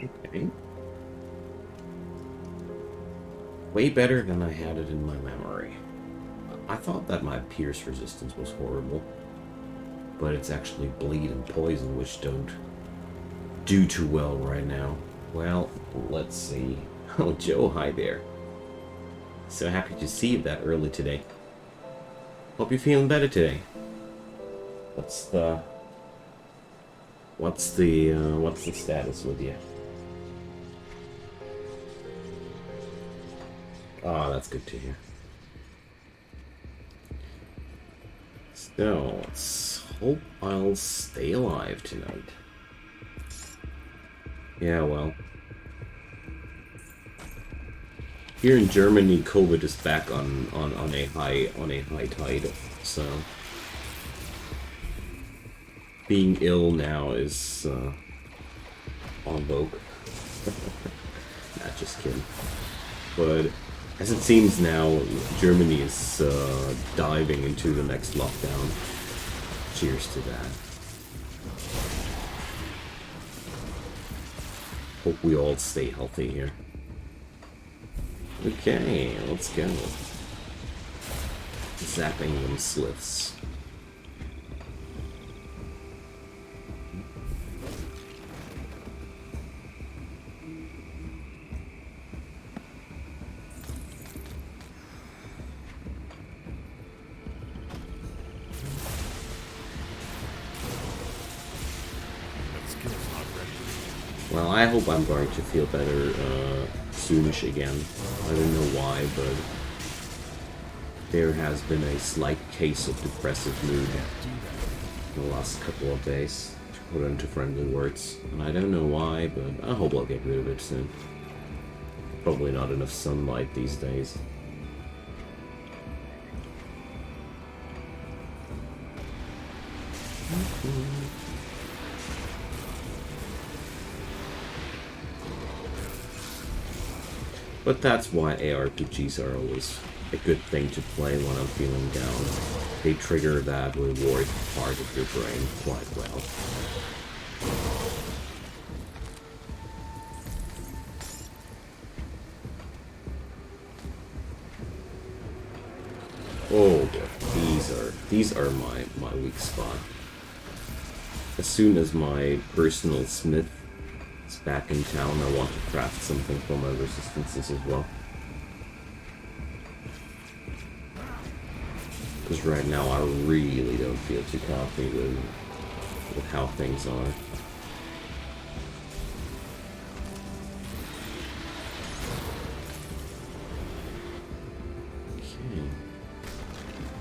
Okay. Way better than I had it in my memory. I thought that my pierce resistance was horrible, but it's actually bleed and poison, which don't do too well right now. Well, let's see. Oh, Joe, hi there. So happy to see you that early today. Hope you're feeling better today. What's the status with you? Oh, that's good to hear. So, let's hope I'll stay alive tonight. Yeah, well. Here in Germany, COVID is back on a high tide, so being ill now is on vogue. Not just kidding. But as it seems now, Germany is diving into the next lockdown. Cheers to that. Hope we all stay healthy here. Okay, let's go. Zapping them sliths. Well, I hope I'm going to feel better soonish again. I don't know why, but there has been a slight case of depressive mood in the last couple of days, to put into friendly words. And I don't know why, but I hope I'll get rid of it soon. Probably not enough sunlight these days. But that's why ARPGs are always a good thing to play when I'm feeling down. They trigger that reward part of your brain quite well. Oh, these are my weak spot. As soon as my personal smith is back in town, I want to craft something for my resistances as well. Because right now I really don't feel too confident with how things are.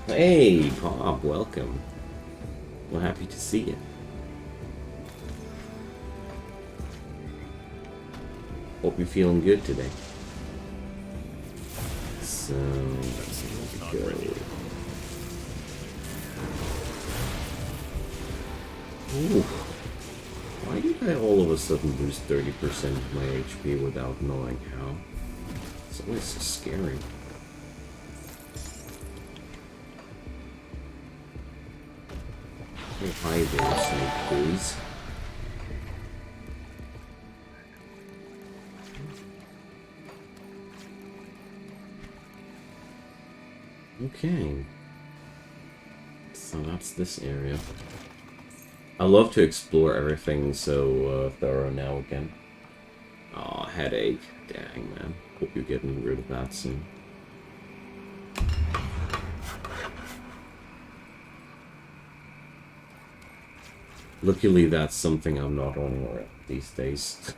Hey, Bob, welcome. Well, happy to see you. Hope you're feeling good today. So, let's go. Ooh. Why did I all of a sudden lose 30% of my HP without knowing how? It's always so scary. Oh, hi there, Snake Boys. Okay. So that's this area. I love to explore everything so thorough now again. Aw, headache. Dang, man. Hope you're getting rid of that soon. Luckily, that's something I'm not on these days.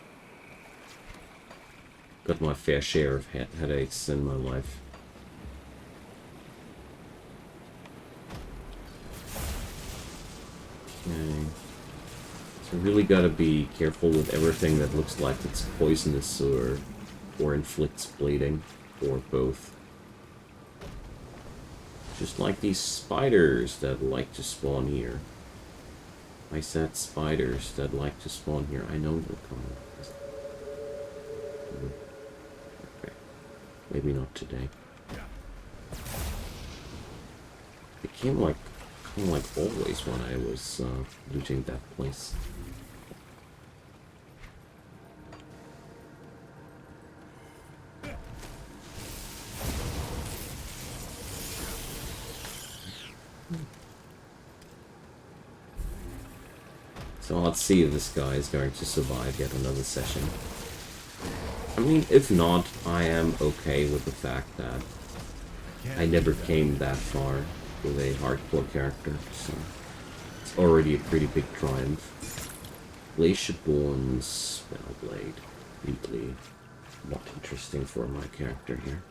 Got my fair share of headaches in my life. Okay. So really gotta be careful with everything that looks like it's poisonous or inflicts bleeding, or both. Just like these spiders that like to spawn here. I said spiders that like to spawn here. I know they're coming. Okay. Maybe not today. It came like always when I was looting that place. So let's see if this guy is going to survive yet another session. I mean, if not, I am okay with the fact that I never came that far with a hardcore character, so it's already a pretty big triumph. Glaciaborn's Spellblade. Really not interesting for my character here.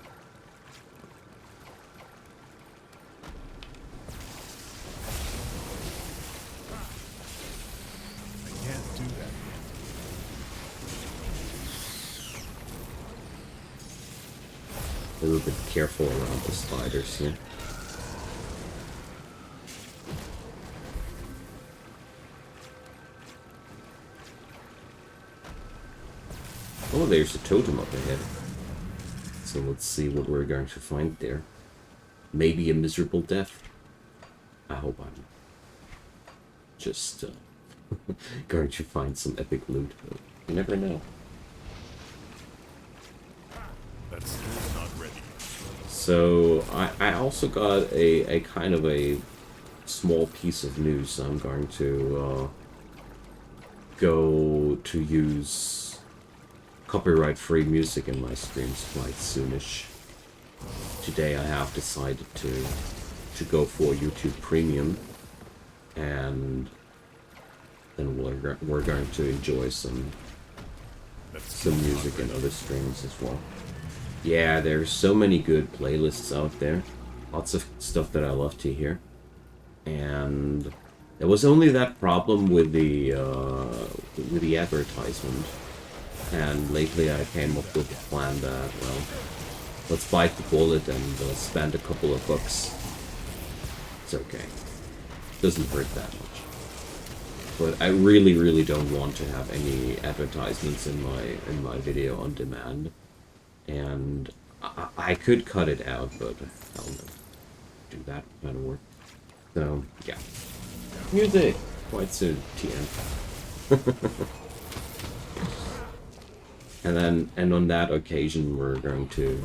I can't do that. A little bit careful around the spiders here. Oh, there's a totem up ahead. So let's see what we're going to find there. Maybe a miserable death. I hope I'm just going to find some epic loot. But you never know. That skill's not ready. So I also got a kind of a small piece of news. I'm going to go to use copyright-free music in my streams quite soonish. Today I have decided to go for YouTube Premium, and then we're going to enjoy some music in other streams as well. Yeah, there's so many good playlists out there. Lots of stuff that I love to hear. And there was only that problem with the advertisement. And lately I came up with a plan that, well, let's bite the bullet and spend a couple of bucks. It's okay. Doesn't hurt that much. But I really, really don't want to have any advertisements in my video on demand. And I could cut it out, but I'll never do that kind of work. So, yeah. Music! Quite soon, TM. And on that occasion, we're going to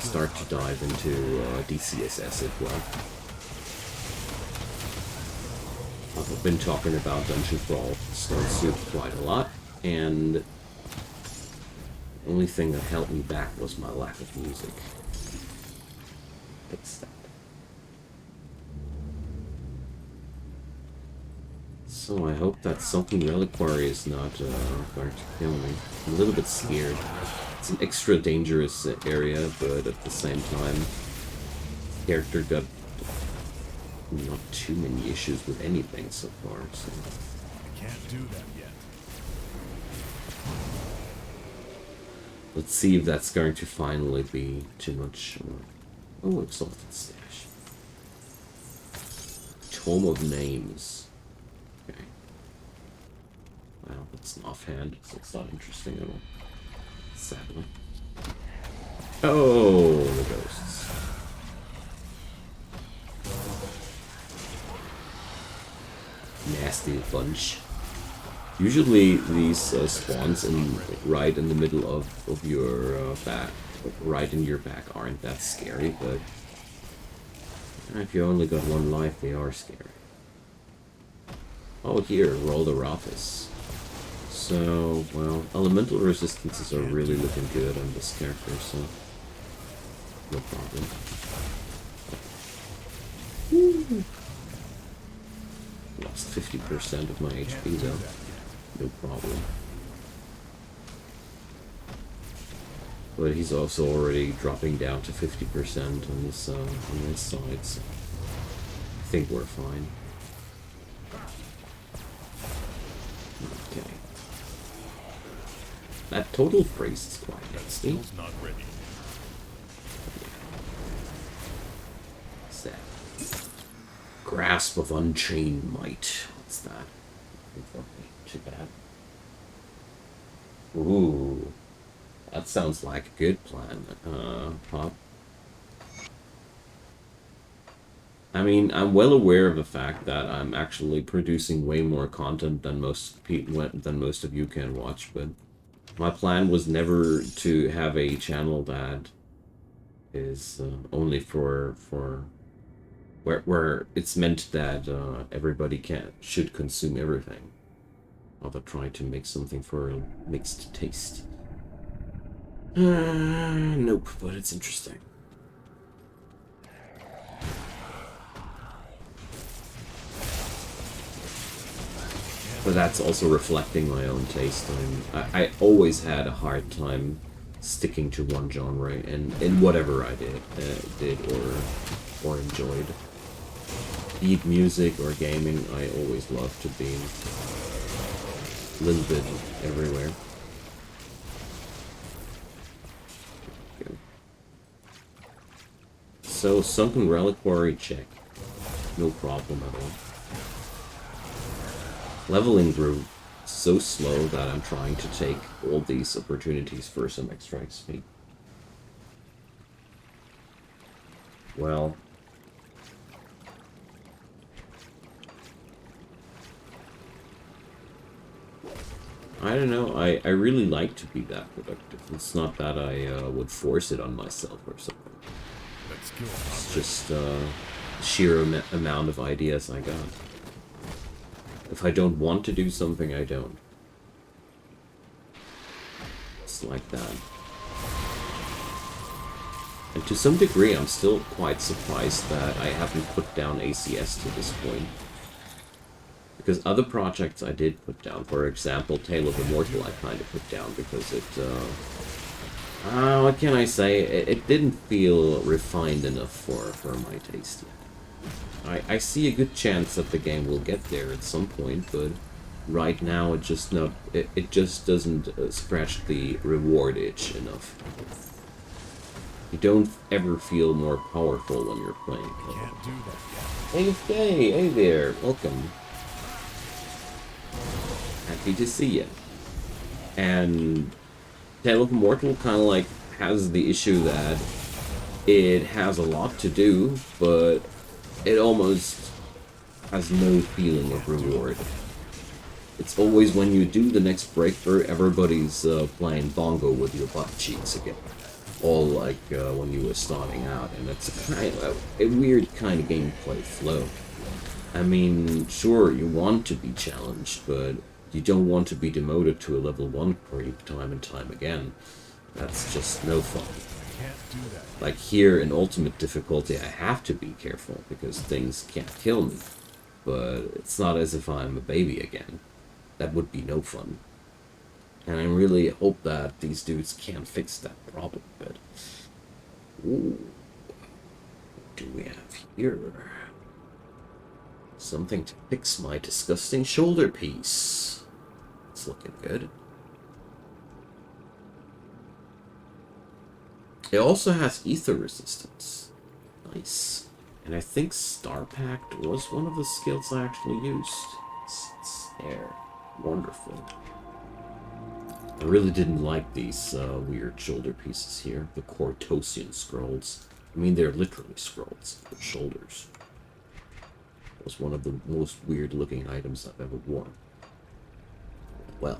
start to dive into DCSS as well. I've been talking about Dungeon Crawl Stone Soup quite a lot, and the only thing that held me back was my lack of music. Fix that. So I hope that Sunken Reliquary is not going to kill me. I'm a little bit scared. It's an extra dangerous area, but at the same time, the character got not too many issues with anything so far. So I can't do that yet. let's see if that's going to finally be too much. Oh, Exalted Stash. Tome of Names. Okay. Well, that's an offhand, so it's not interesting at all. Sadly. Oh, the ghosts. Nasty bunch. Usually these spawns right in the middle of your back, right in your back, aren't that scary, but if you only got one life, they are scary. Oh, here, roll the Raphis. So, well, elemental resistances are really looking good on this character, so no problem. Woo. Lost 50% of my HP though. No problem. But he's also already dropping down to 50% on this side, so I think we're fine. Okay. That total priest is quite nasty. Not ready. What's that? Grasp of Unchained Might. What's that? Too bad. Ooh. That sounds like a good plan, Pop. I mean, I'm well aware of the fact that I'm actually producing way more content than most of you can watch, but my plan was never to have a channel that is only for where it's meant that everybody should consume everything. rather try to make something for a mixed taste. Nope, but it's interesting. But that's also reflecting my own taste. I always had a hard time sticking to one genre in whatever I did or enjoyed. Be it music or gaming, I always loved to be a little bit everywhere. Okay. So, Sunken Reliquary, check. No problem at all. Leveling grew so slow that I'm trying to take all these opportunities for some extra XP. Well, I don't know. I really like to be that productive. It's not that I would force it on myself or something. It's just sheer amount of ideas I got. If I don't want to do something, I don't. It's like that. And to some degree, I'm still quite surprised that I haven't put down ACS to this point. Because other projects I did put down, for example, Tale of Immortal, I kind of put down because it, what can I say? It didn't feel refined enough for my taste yet. I see a good chance that the game will get there at some point, but right now it just doesn't scratch the reward itch enough. You don't ever feel more powerful when you're playing. Can't do that yet. Hey, Faye! Hey there! Welcome. Happy to see you. And Tale of Immortal kind of like has the issue that it has a lot to do, but it almost has no feeling of reward. It's always when you do the next breakthrough, everybody's playing bongo with your butt cheeks again. All like when you were starting out, and it's kind of a weird kind of gameplay flow. I mean, sure, you want to be challenged, but you don't want to be demoted to a level 1 creep time and time again. That's just no fun. Can't do that. Like here in ultimate difficulty, I have to be careful because things can't kill me. But it's not as if I'm a baby again. That would be no fun. And I really hope that these dudes can fix that problem. But ooh, what do we have here? Something to fix my disgusting shoulder piece. It's looking good. It also has ether resistance. Nice. And I think Star Pact was one of the skills I actually used. It's there. Wonderful. I really didn't like these weird shoulder pieces here. The Cortosian scrolls. I mean, they're literally scrolls with shoulders. It was one of the most weird looking items I've ever worn. Well.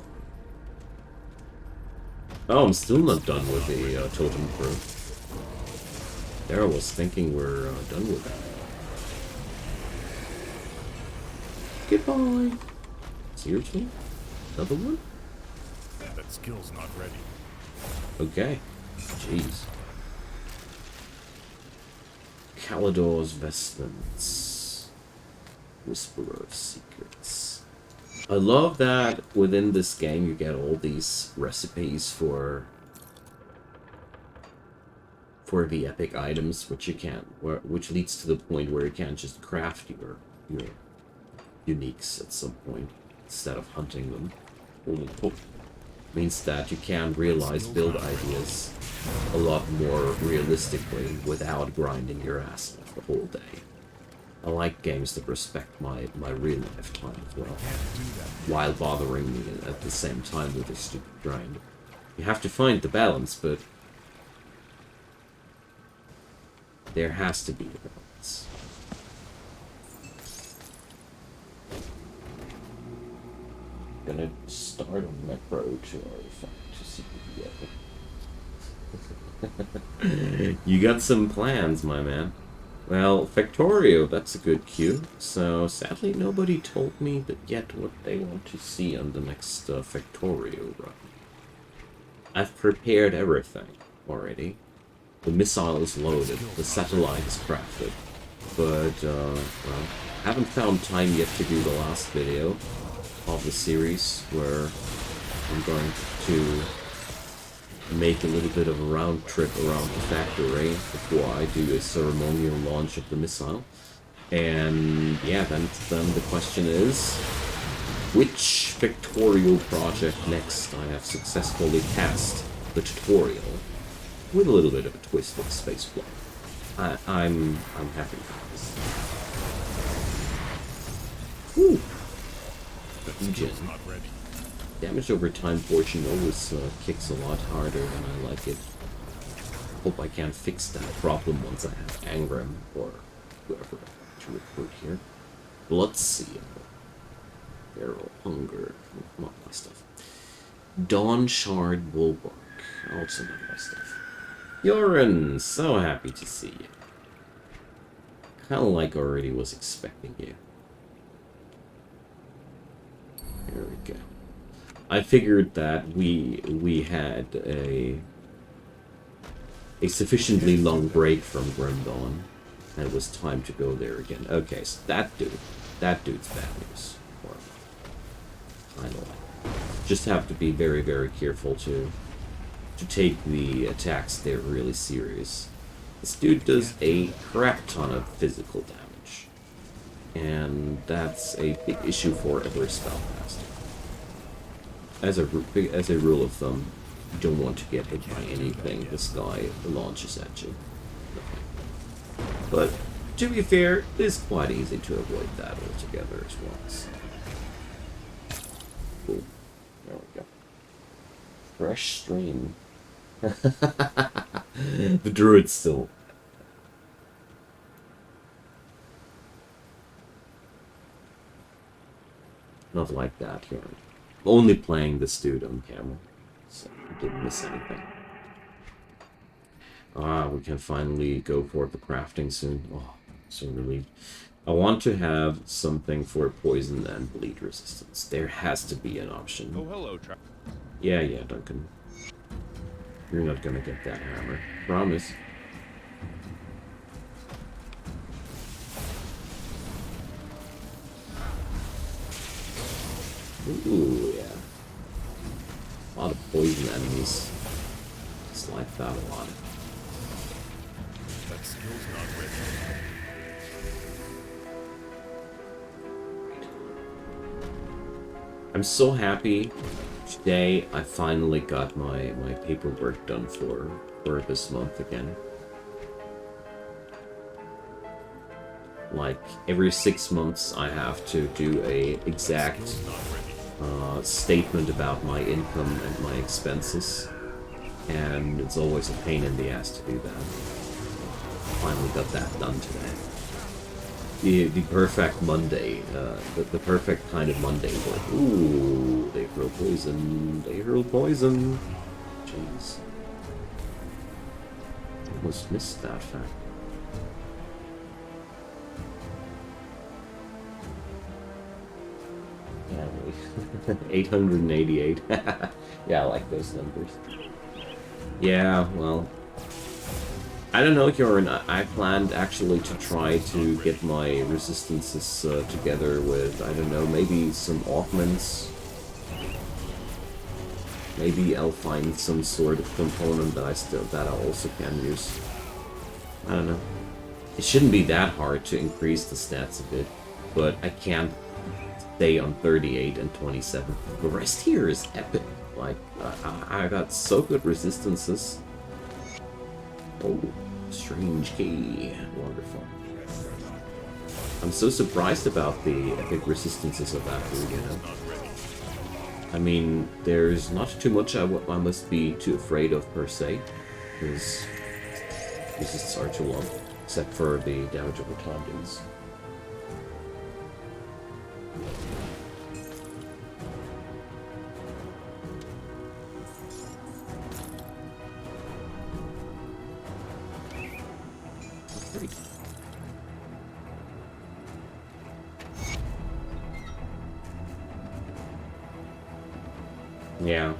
Oh, I'm still not done with the Totem crew. There I was thinking we're done with that. Goodbye. Seriously? Another one? That skill's not ready. Okay. Jeez. Calidor's Vestments. Whisperer of Secrets. I love that within this game you get all these recipes for the epic items, which you can't, which leads to the point where you can't just craft your uniques at some point instead of hunting them. Means that you can realize build ideas a lot more realistically without grinding your ass off the whole day. I like games that respect my real life time as well, while bothering me at the same time with a stupid grind. You have to find the balance, but there has to be a balance. Gonna start a macro to artifact to see what we get. You got some plans, my man. Well, Factorio, that's a good cue. So, sadly, nobody told me that yet what they want to see on the next Factorio run. I've prepared everything already. The missile is loaded, the satellite is crafted. But, well, haven't found time yet to do the last video of the series where I'm going to make a little bit of a round trip around the factory before I do a ceremonial launch of the missile. And yeah, then the question is, which Factorio project next? I have successfully passed the tutorial with a little bit of a twist of spaceflight. I'm happy with this. Whew. Skill's not ready. Damage over time portion always kicks a lot harder than I like it. Hope I can fix that problem once I have Angram or whoever to recruit here. Bloodseal. Barrel Hunger. Not my stuff. Dawn Shard Bulwark. Also not my stuff. Yoren, so happy to see you. Kinda like already was expecting you. There we go. I figured that we had a sufficiently long break from Grim Dawn, and it was time to go there again. Okay, so that dude's bad news. Or I don't know. Just have to be very, very careful to take the attacks there really serious. This dude does a crap ton of physical damage, and that's a big issue for every spellcaster. As a rule of thumb, you don't want to get hit by anything this guy launches at you. But to be fair, it is quite easy to avoid that altogether as well. So. Cool. There we go. Fresh stream. The Druid still. Not like that here. Only playing this dude on camera, so I didn't miss anything. Ah, we can finally go for the crafting soon. Oh, so relieved. I want to have something for poison and bleed resistance. There has to be an option. Oh, hello, Yeah, Duncan. You're not gonna get that hammer. Promise. Ooh, yeah. A lot of poison enemies. Just like that a lot. That skill's not ready. I'm so happy. Today, I finally got my paperwork done for this month again. Like, every 6 months, I have to do a exact statement about my income and my expenses. And it's always a pain in the ass to do that. Finally got that done today. The perfect Monday, the perfect kind of Monday work. Ooh, they hurl poison. They hurl poison. Jeez. Almost missed that fact. Yeah, 888. Yeah, I like those numbers. Yeah, well, I don't know, Kieran. I planned actually to try to get my resistances together with, I don't know, maybe some augments. Maybe I'll find some sort of component that I also can use. I don't know. It shouldn't be that hard to increase the stats a bit, but I can't stay on 38 and 27. The rest here is epic. Like, I got so good resistances. Oh, strange key. Wonderful. I'm so surprised about the epic resistances of that food, you know? I mean, there's not too much I must be too afraid of, per se, because resists are too long, except for the damage over time dudes. Yeah.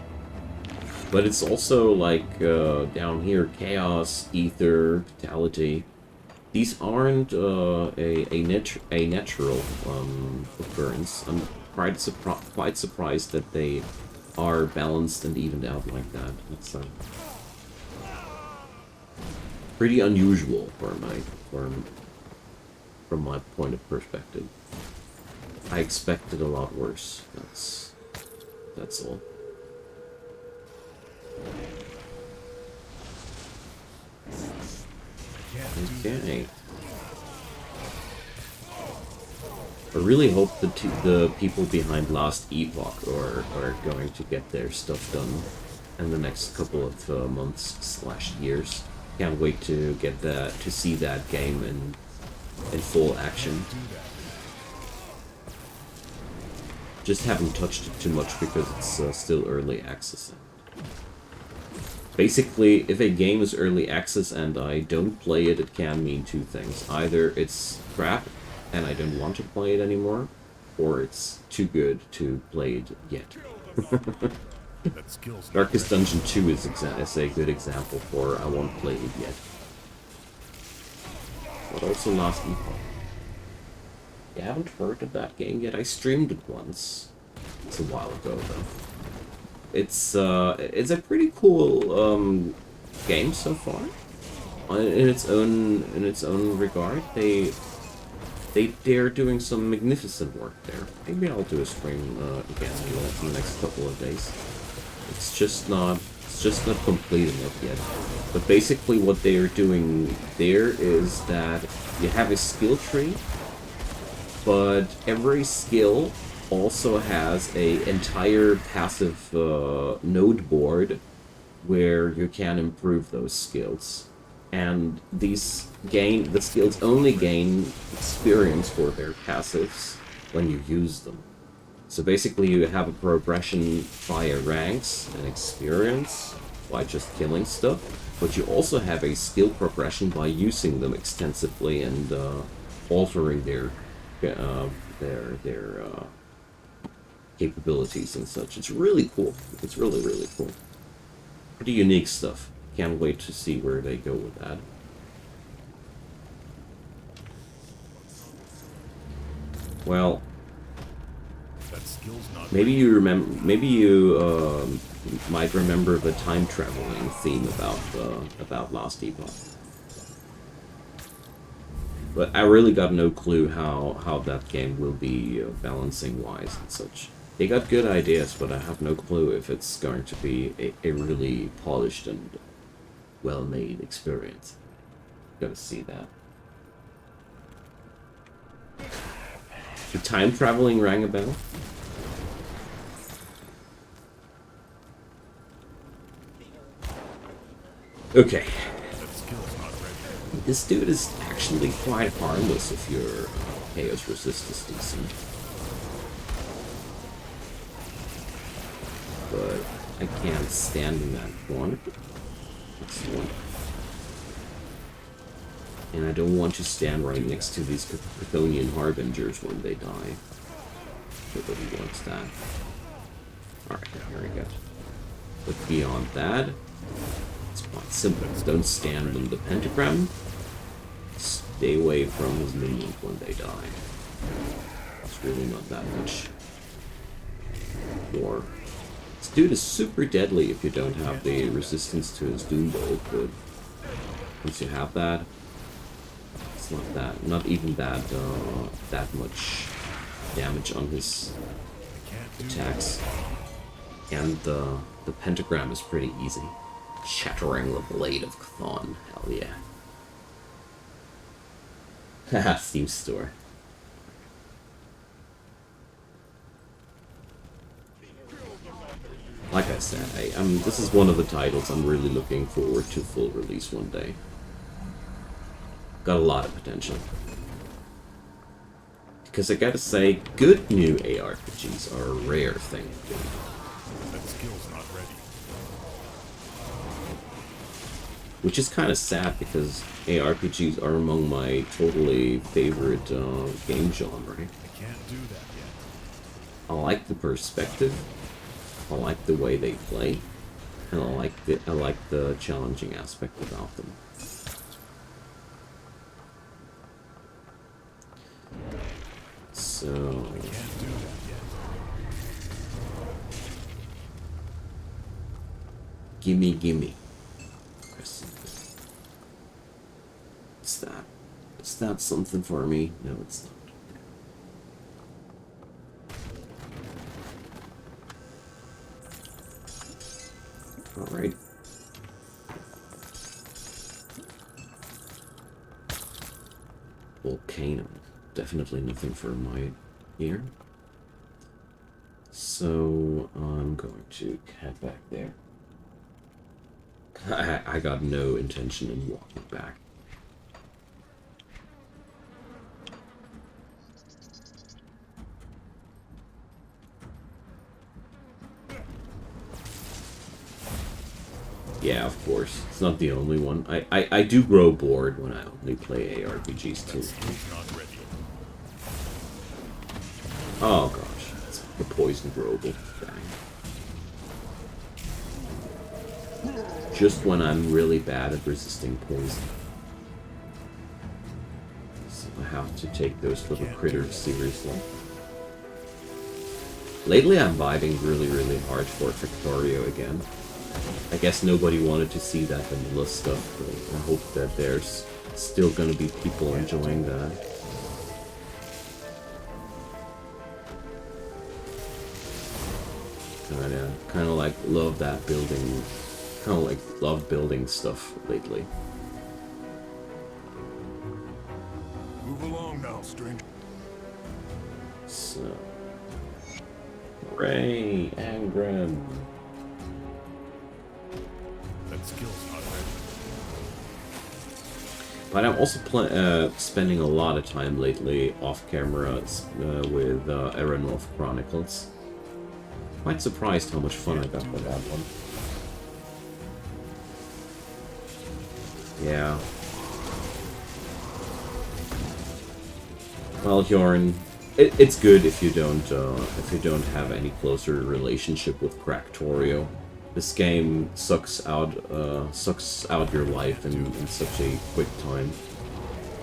But it's also like down here, chaos, ether, vitality. These aren't a natural occurrence. I'm quite surprised that they are balanced and evened out like that. It's pretty unusual from my point of perspective. I expected a lot worse. That's all. Okay. I really hope the people behind Last Epoch are going to get their stuff done in the next couple of months/years. Can't wait to get to see that game in full action. Just haven't touched it too much because it's still early access. Basically, if a game is early access and I don't play it, it can mean two things. Either it's crap and I don't want to play it anymore, or it's too good to play it yet. Darkest Dungeon 2 is a good example for I won't play it yet. But also Last Epoch. You haven't heard of that game yet? I streamed it once. It's a while ago though. It's a pretty cool game so far. In its own regard, they're doing some magnificent work there. Maybe I'll do a stream again in the next couple of days. It's just not complete enough yet. But basically, what they are doing there is that you have a skill tree, but every skill also has a entire passive node board where you can improve those skills, and the skills only gain experience for their passives when you use them. So basically you have a progression via ranks and experience by just killing stuff, but you also have a skill progression by using them extensively and altering their capabilities and such. It's really cool. It's really, really cool. Pretty unique stuff. Can't wait to see where they go with that. Well, maybe you remember. Maybe you might remember the time traveling theme about Last Epoch. But I really got no clue how that game will be balancing wise and such. They got good ideas, but I have no clue if it's going to be a really polished and well-made experience. Gotta see that. The time traveling rang a bell? Okay. This dude is actually quite harmless if your chaos resist is decent. But I can't stand in that corner. That's one. And I don't want to stand right next to these Chthonian Harbingers when they die. Nobody wants that. Alright, here we go. But beyond that, it's quite simple. Don't stand on the pentagram. Stay away from his minions when they die. It's really not that much more. This dude is super deadly if you don't have the resistance to his Doom Bolt, but once you have that, it's not even that much damage on his attacks. And the pentagram is pretty easy. Shattering the Blade of Chthon. Hell yeah. Haha, Steam Store. Like I said, this is one of the titles I'm really looking forward to full release one day. Got a lot of potential. Because I gotta say, good new ARPGs are a rare thing. That skill's not ready. Which is kind of sad because ARPGs are among my totally favorite game genre. I can't do that yet. I like the perspective. I like the way they play, and I like the challenging aspect about them. So Can't do that yet. gimme. Is that something for me? No, it's not. Alright. Volcano. Definitely nothing for my ear. So I'm going to head back there. I got no intention in walking back. Yeah, of course. It's not the only one. I do grow bored when I only play ARPGs too. Not ready. Oh gosh, it's the poison growable. Dang. Just when I'm really bad at resisting poison. So I have to take those little critters seriously. Lately I'm vibing really hard for Factorio again. I guess nobody wanted to see that vanilla stuff, but I hope that there's still gonna be people enjoying that. Kinda like love that building, kinda like love building stuff lately. Move along now, stranger. So... Ray, Angren. That skill's not ready. But I'm also spending a lot of time lately off camera with Aeronauts Chronicles. Quite surprised how much fun I got with that one. Yeah. Well, Jorn, it's good if you don't have any closer relationship with Factorio. This game sucks out your life in such a quick time.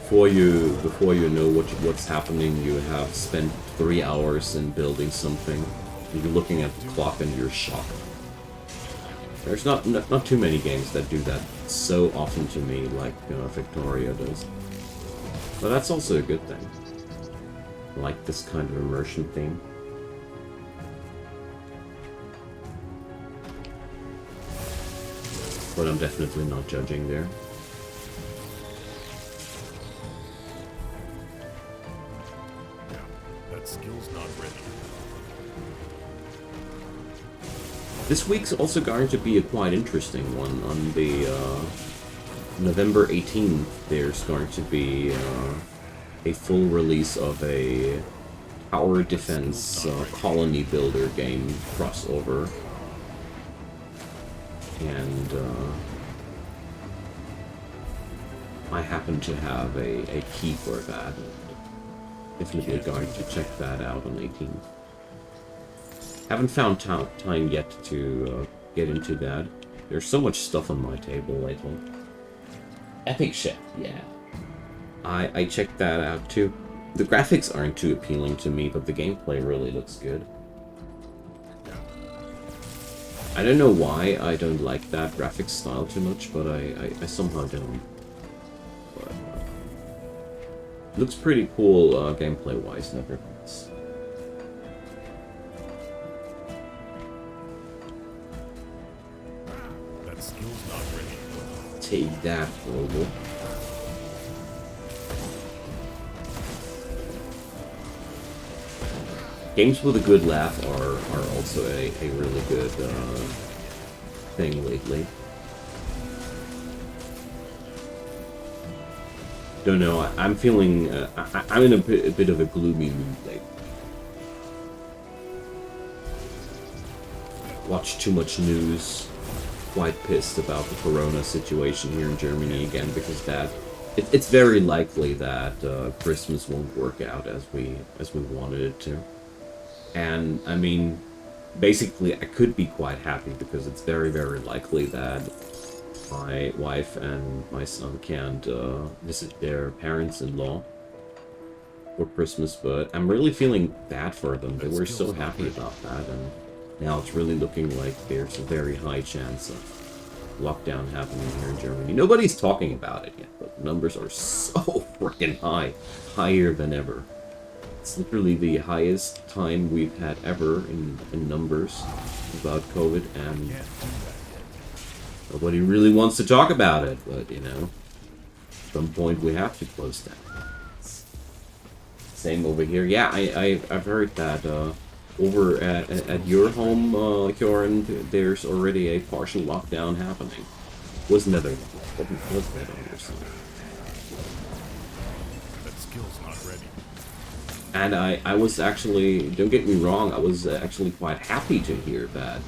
Before you know what's happening, you have spent 3 hours in building something. You're looking at the clock and you're shocked. There's not too many games that do that so often to me like Factorio does. But that's also a good thing. I like this kind of immersion theme. But I'm definitely not judging there. That skill's not ready. This week's also going to be a quite interesting one. On the November 18th, there's going to be a full release of a tower defense colony builder game crossover. And I happen to have a key for that. Definitely going to check that out on 18th. Haven't found time yet to get into that. There's so much stuff on my table lately. Epic shit, yeah. I checked that out too. The graphics aren't too appealing to me, but the gameplay really looks good. I don't know why I don't like that graphics style too much, but I somehow don't. But, looks pretty cool gameplay-wise, nevertheless. That skill's not ready. Take that, Global. Games with a good laugh are also a really good thing lately. Don't know, I'm feeling... I'm in a bit of a gloomy mood lately. Watched too much news. Quite pissed about the corona situation here in Germany again, because it's very likely that Christmas won't work out as we wanted it to. And I mean, basically, I could be quite happy because it's very, very likely that my wife and my son can't visit their parents-in-law for Christmas, but I'm really feeling bad for them. They were so happy about that, and now it's really looking like there's a very high chance of lockdown happening here in Germany. Nobody's talking about it yet, but the numbers are so freaking high, higher than ever. It's literally the highest time we've had ever in numbers about COVID, and nobody really wants to talk about it, but, you know, at some point we have to close down. Same over here. Yeah, I've heard that over at your home, Kjorn, there's already a partial lockdown happening. Wasn't that on your side? That skill's not ready. And I was actually, don't get me wrong, I was actually quite happy to hear that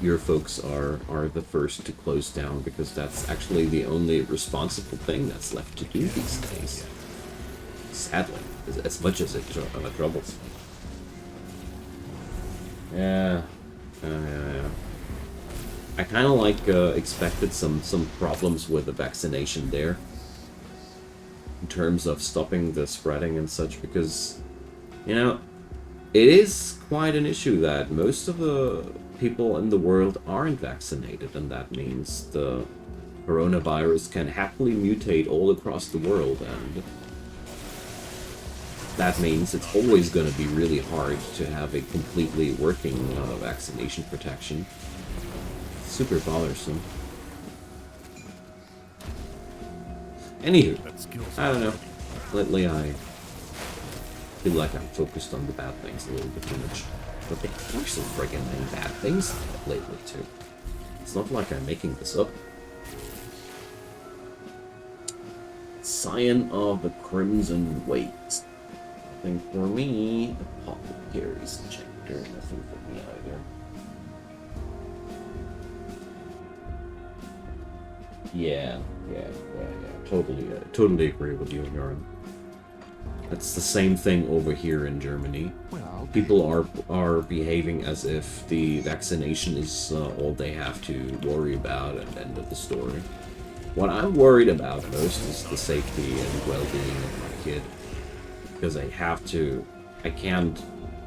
your folks are the first to close down, because that's actually the only responsible thing that's left to do these days. Sadly, as much as it troubles me. Yeah. I kind of like expected some problems with the vaccination there, in terms of stopping the spreading and such, because, you know, it is quite an issue that most of the people in the world aren't vaccinated, and that means the coronavirus can happily mutate all across the world, and that means it's always going to be really hard to have a completely working vaccination protection. Super bothersome. Anywho, I don't know. Lately I feel like I'm focused on the bad things a little bit too much. But there are some friggin' many bad things lately too. It's not like I'm making this up. Scion of the Crimson Waves. Nothing for me. Apothecary's Injector. Nothing for me either. Yeah. Totally agree with you, Yaron. That's the same thing over here in Germany. People are behaving as if the vaccination is all they have to worry about at the end of the story. What I'm worried about most is the safety and well-being of my kid. Because I can't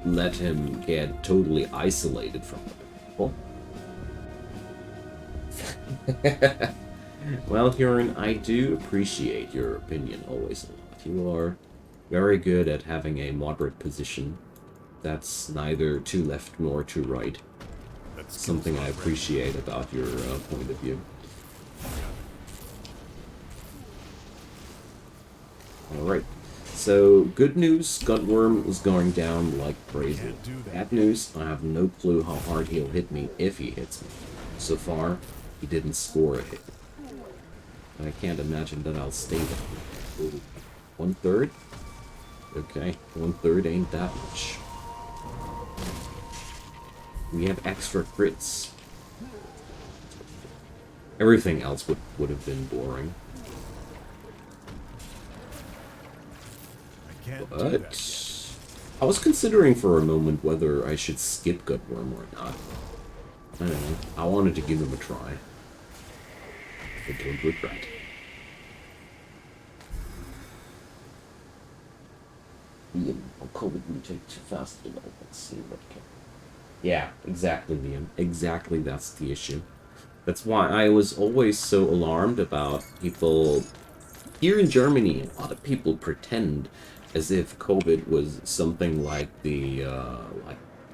let him get totally isolated from other people. Well, Kieran, I do appreciate your opinion always a lot. You are very good at having a moderate position that's neither too left nor too right. That's something I appreciate about your point of view. Alright, so good news, Gutworm is going down like crazy. Bad news, I have no clue how hard he'll hit me if he hits me. So far, he didn't score a hit. I can't imagine that I'll stay there. 1/3? Okay, 1/3 ain't that much. We have extra crits. Everything else would have been boring. But I was considering for a moment whether I should skip Gutworm or not. I don't know. I wanted to give him a try. I don't regret. Liam, COVID mutate too fast. Let's see what can. Yeah, exactly, Liam. Exactly, that's the issue. That's why I was always so alarmed about people here in Germany. A lot of people pretend as if COVID was something like the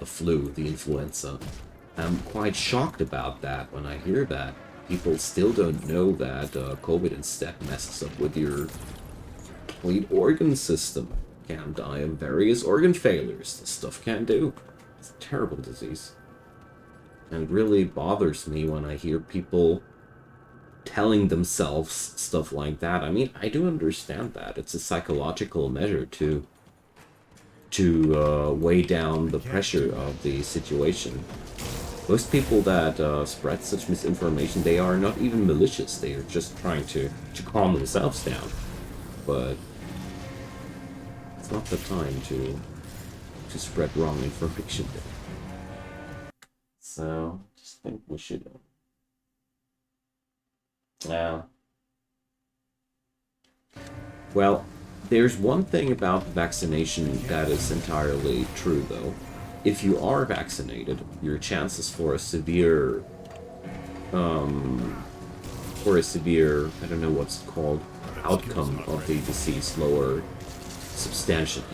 flu, the influenza. I'm quite shocked about that when I hear that. People still don't know that COVID instead messes up with your complete organ system. Can die of various organ failures. This stuff can do. It's a terrible disease. And it really bothers me when I hear people telling themselves stuff like that. I mean, I do understand that. It's a psychological measure to weigh down the pressure of the situation. Most people that spread such misinformation, they are not even malicious. They are just trying to calm themselves down. But it's not the time to spread wrong information. So, just think we should. Well, there's one thing about vaccination that is entirely true, though. If you are vaccinated, your chances for a severe, I don't know what's it called, outcome of the disease lower substantially.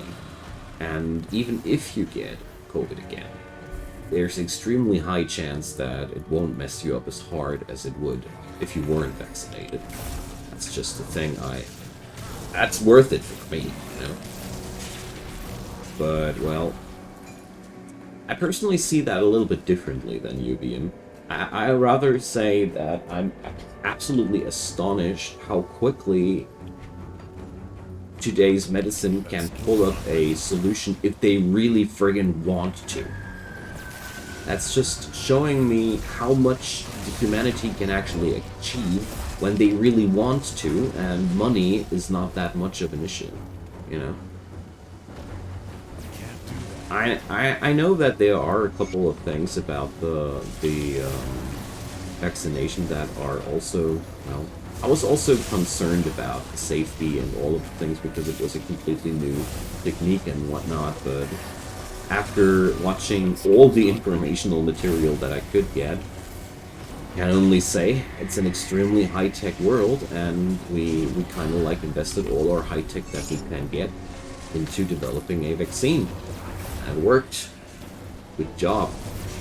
And even if you get COVID again, there's an extremely high chance that it won't mess you up as hard as it would if you weren't vaccinated. That's just a thing that's worth it for me, you know? But, well, I personally see that a little bit differently than UVM. I rather say that I'm absolutely astonished how quickly today's medicine can pull up a solution if they really friggin' want to. That's just showing me how much humanity can actually achieve when they really want to, and money is not that much of an issue, you know? I know that there are a couple of things about the vaccination that are also, well, I was also concerned about safety and all of the things because it was a completely new technique and whatnot, but after watching all the informational material that I could get, I can only say it's an extremely high-tech world, and we kind of like invested all our high-tech that we can get into developing a vaccine. And it worked. Good job.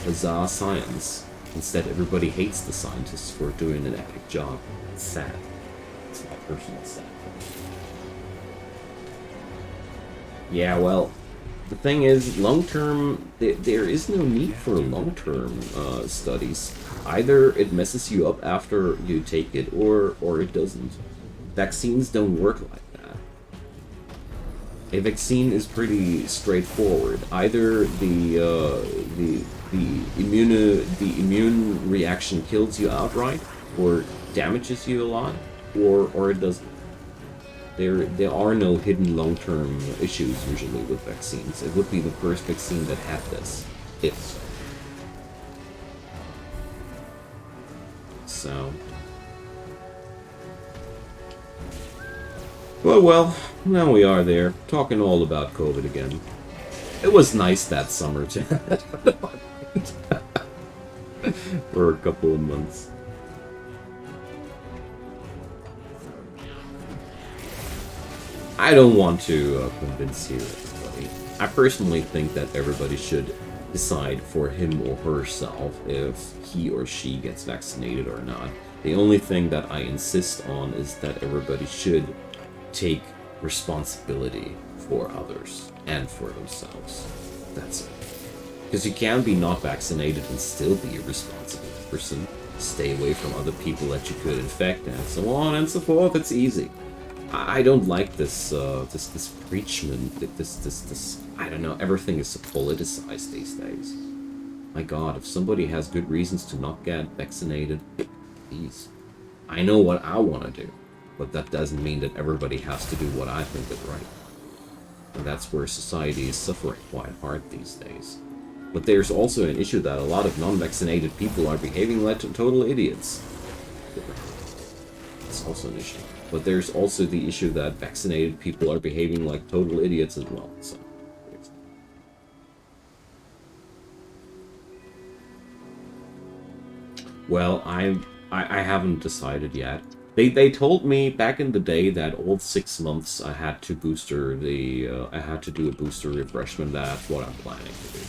Huzzah science. Instead, everybody hates the scientists for doing an epic job. It's sad. It's my personal sad. Yeah, well, the thing is, long-term, there is no need for long-term studies. Either it messes you up after you take it, or it doesn't. Vaccines don't work like that. A vaccine is pretty straightforward. Either the immune reaction kills you outright, or damages you a lot, or it doesn't. There are no hidden long-term issues usually with vaccines. It would be the first vaccine that had this, if so. Well, now we are there, talking all about COVID again. It was nice that summer, Chad. For a couple of months. I don't want to convince you, everybody. I personally think that everybody should decide for him or herself if he or she gets vaccinated or not. The only thing that I insist on is that everybody should take responsibility for others and for themselves. That's it. Because you can be not vaccinated and still be a responsible person. Stay away from other people that you could infect and so on and so forth. It's easy. I don't like this this preachment, this I don't know, everything is so politicized these days. My god, if somebody has good reasons to not get vaccinated, please. I know what I want to do, but that doesn't mean that everybody has to do what I think is right. And that's where society is suffering quite hard these days. But there's also an issue that a lot of non-vaccinated people are behaving like total idiots. It's also an issue. But there's also the issue that vaccinated people are behaving like total idiots as well. So, well, I haven't decided yet. They told me back in the day that all 6 months I had to I had to do a booster refreshment. That's what I'm planning to do.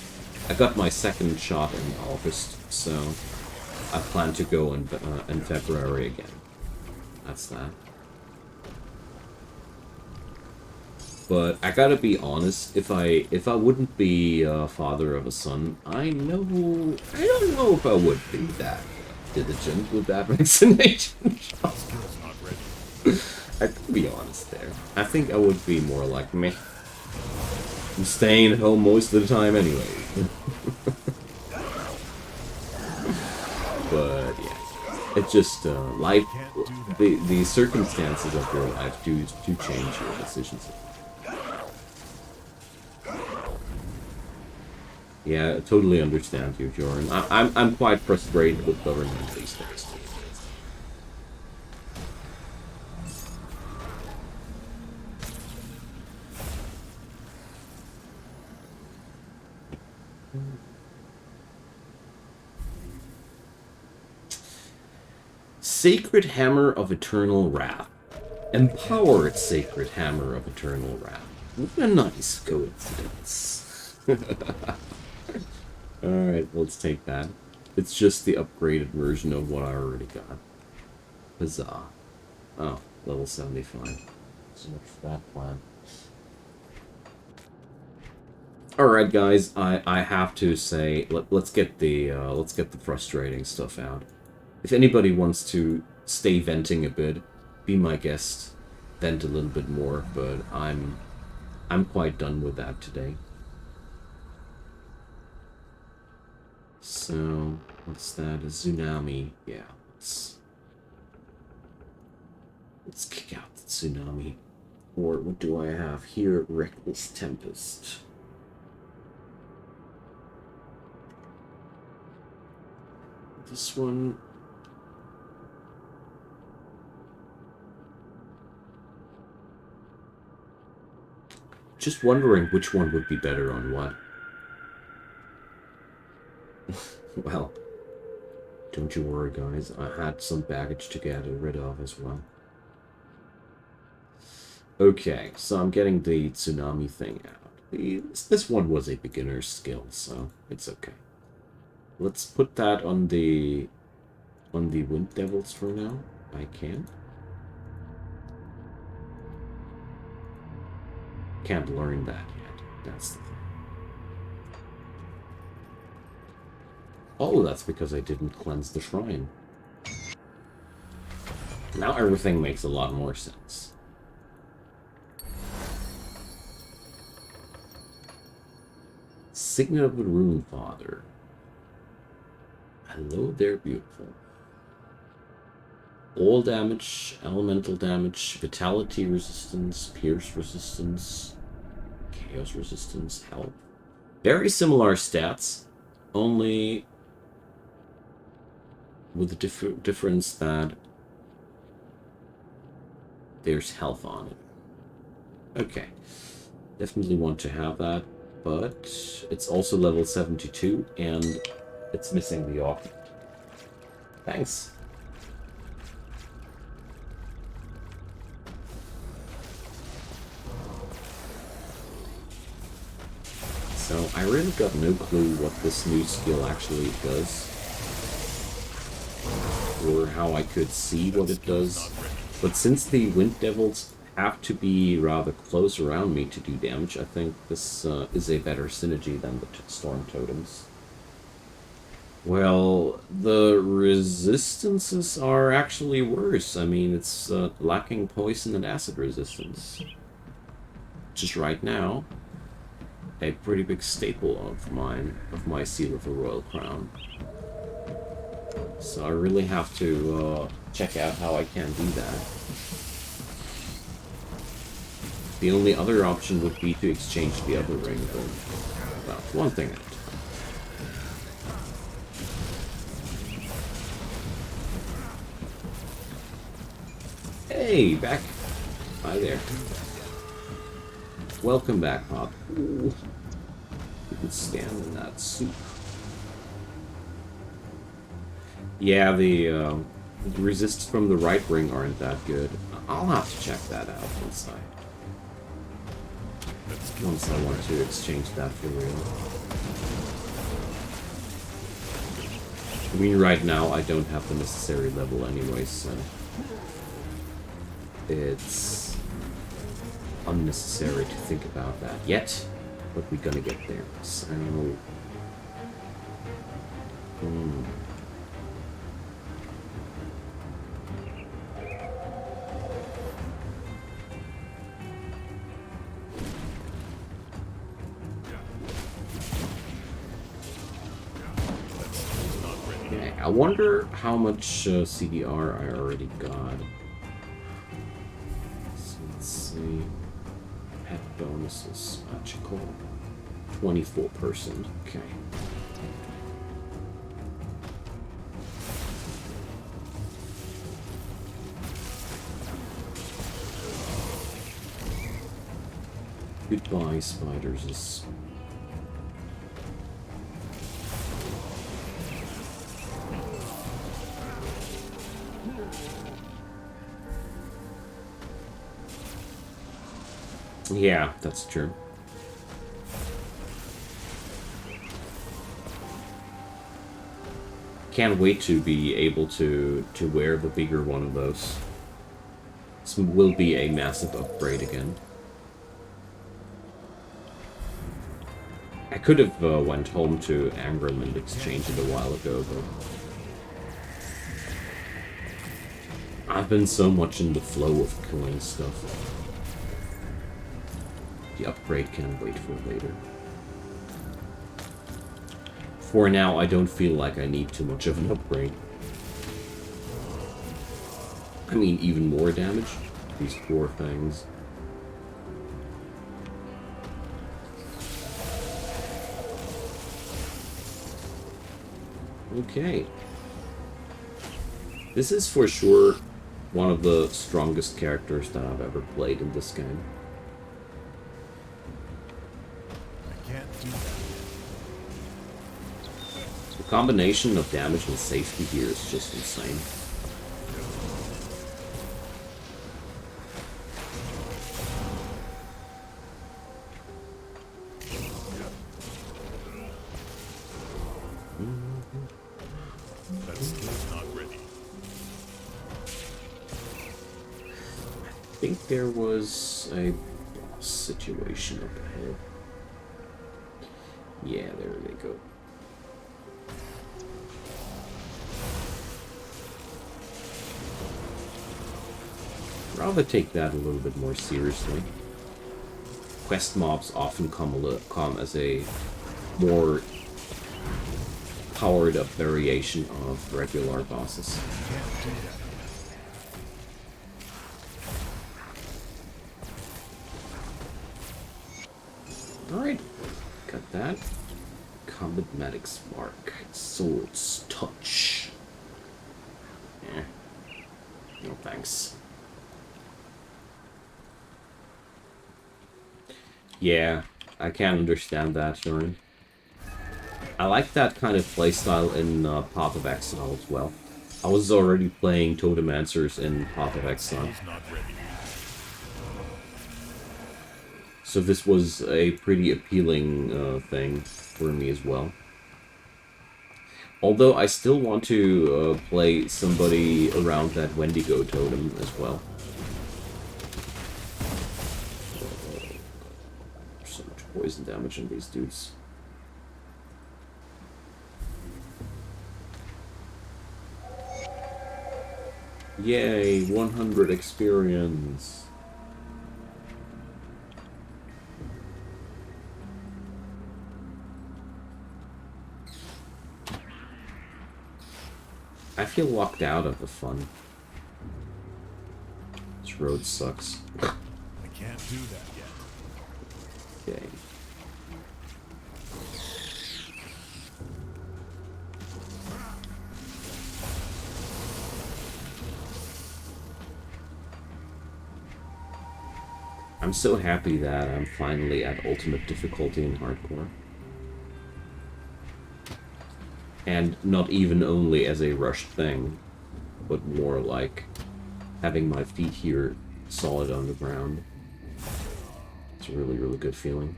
I got my second shot in August, so I plan to go in February again. That's that. But I gotta be honest, if I wouldn't be a father of a son, I don't know if I would be that diligent with that vaccination shot. I could be honest there. I think I would be more like me. I'm staying home most of the time anyway. But yeah, it's just life. The circumstances of your life do change your decisions. Yeah, I totally understand you, Joran. I'm quite frustrated with government these days. Sacred Hammer of Eternal Wrath. Empowered Sacred Hammer of Eternal Wrath. What a nice coincidence. Alright, let's take that. It's just the upgraded version of what I already got. Huzzah. Oh, level 75. So much for that plan. Alright guys, I have to say, let's get the frustrating stuff out. If anybody wants to stay venting a bit, be my guest, vent a little bit more, but I'm quite done with that today. So, what's that? A tsunami. Yeah, let's kick out the tsunami. Or what do I have here? Reckless Tempest. This one. Just wondering which one would be better on what. Well, don't you worry, guys. I had some baggage to get rid of as well. Okay, so I'm getting the tsunami thing out. This one was a beginner's skill, so it's okay. Let's put that on the Wind Devils for now. I can. Can't learn that yet. That's the thing. Oh, that's because I didn't cleanse the shrine. Now everything makes a lot more sense. Signet of the Rune Father. Hello there, beautiful. All damage, elemental damage, vitality resistance, pierce resistance, chaos resistance, health. Very similar stats, only with the difference that there's health on it. Okay, definitely want to have that, but it's also level 72 and it's missing the off. Thanks. So I really got no clue what this new skill actually does, or how I could see what it does. But since the Wind Devils have to be rather close around me to do damage, I think this is a better synergy than the Storm Totems. Well, the resistances are actually worse. I mean, it's lacking poison and acid resistance. Just right now, a pretty big staple of my Seal of the Royal Crown. So I really have to check out how I can do that. The only other option would be to exchange the other ring, but well, one thing at a time. Hey, back. Hi there. Welcome back, Pop. Ooh. You can stand in that soup. Yeah, the resists from the right ring aren't that good. I'll have to check that out once I want to exchange that for real. I mean, right now I don't have the necessary level anyway, so it's unnecessary to think about that yet, but we're gonna get there. So, okay, I wonder how much CDR I already got. So let's see. Pet bonuses, magical. 24%. Okay. Goodbye, spiders. Yeah, that's true. Can't wait to be able to wear the bigger one of those. This will be a massive upgrade again. I could have went home to Angram and exchanged it a while ago, but I've been so much in the flow of killing stuff. The upgrade can't wait for later. For now, I don't feel like I need too much of an upgrade. I mean, even more damage? These poor things. Okay. This is for sure one of the strongest characters that I've ever played in this game. I can't do that. The combination of damage and safety here is just insane. That skill's not ready. I think there was a boss situation up ahead. Yeah, there they go. Rather take that a little bit more seriously. Quest mobs often come as a more powered up variation of regular bosses. Can't do that. Alright, got that. Combat Medic's Mark. Swords Touch. Eh. No thanks. Yeah, I can understand that, Shaman. I like that kind of playstyle in Path of Exile as well. I was already playing Totemancers in Path of Exile. Skill's not ready. So this was a pretty appealing thing for me as well. Although I still want to play somebody around that Wendigo totem as well. There's so much poison damage on these dudes. Yay, 100 experience. I feel locked out of the fun. This road sucks. I can't do that yet. Okay. I'm so happy that I'm finally at ultimate difficulty in hardcore. And not even only as a rushed thing, but more like having my feet here solid on the ground. It's a really, really good feeling.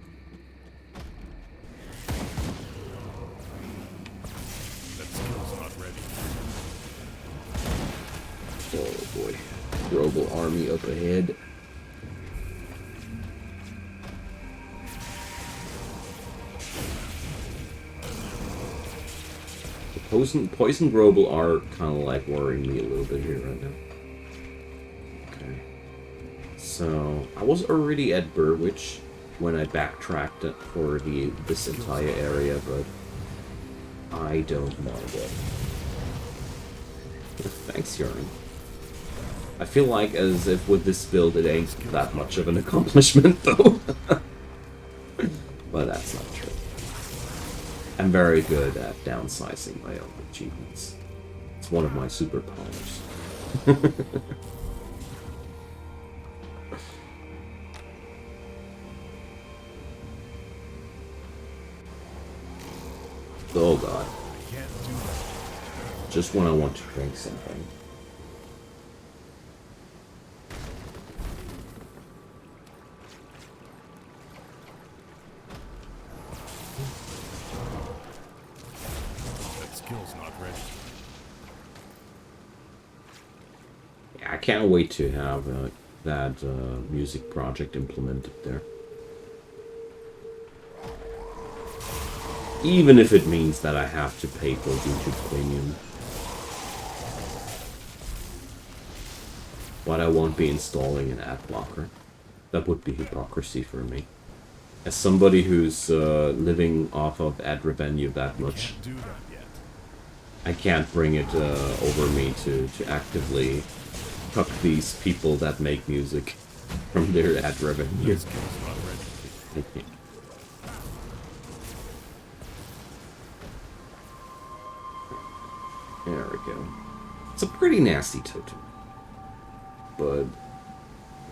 That skill's not ready. Oh boy. Global army up ahead. Poison Grobel are kind of like worrying me a little bit here right now. Okay. So, I was already at Burwich when I backtracked it for this entire area, but I don't know what. Thanks, Yarn. I feel like as if with this build it ain't that much of an accomplishment, though. But that's not true. I'm very good at downsizing my own achievements. It's one of my superpowers. Oh god. Just when I want to drink something. That skill's not ready. Yeah, I can't wait to have that music project implemented there. Even if it means that I have to pay for YouTube Premium. But I won't be installing an ad blocker. That would be hypocrisy for me. As somebody who's living off of ad revenue that much, Can't do that yet. I can't bring it over me to actively cut these people that make music from their ad revenue. That skill's not ready. There we go. It's a pretty nasty totem. But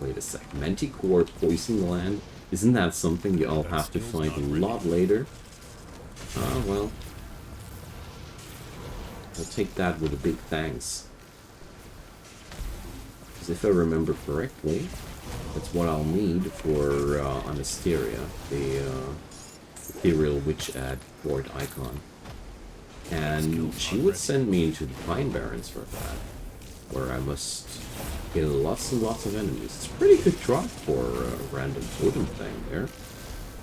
wait a sec. Manticore Poison Gland? Isn't that something I'll have to find a lot later? Ah, well. I'll take that with a big thanks. Because if I remember correctly, that's what I'll need for Anasteria, the Ethereal Witch ad Void icon. And she would send me into the Pine Barrens for that, where I must kill lots and lots of enemies. It's a pretty good drop for a random totem thing there.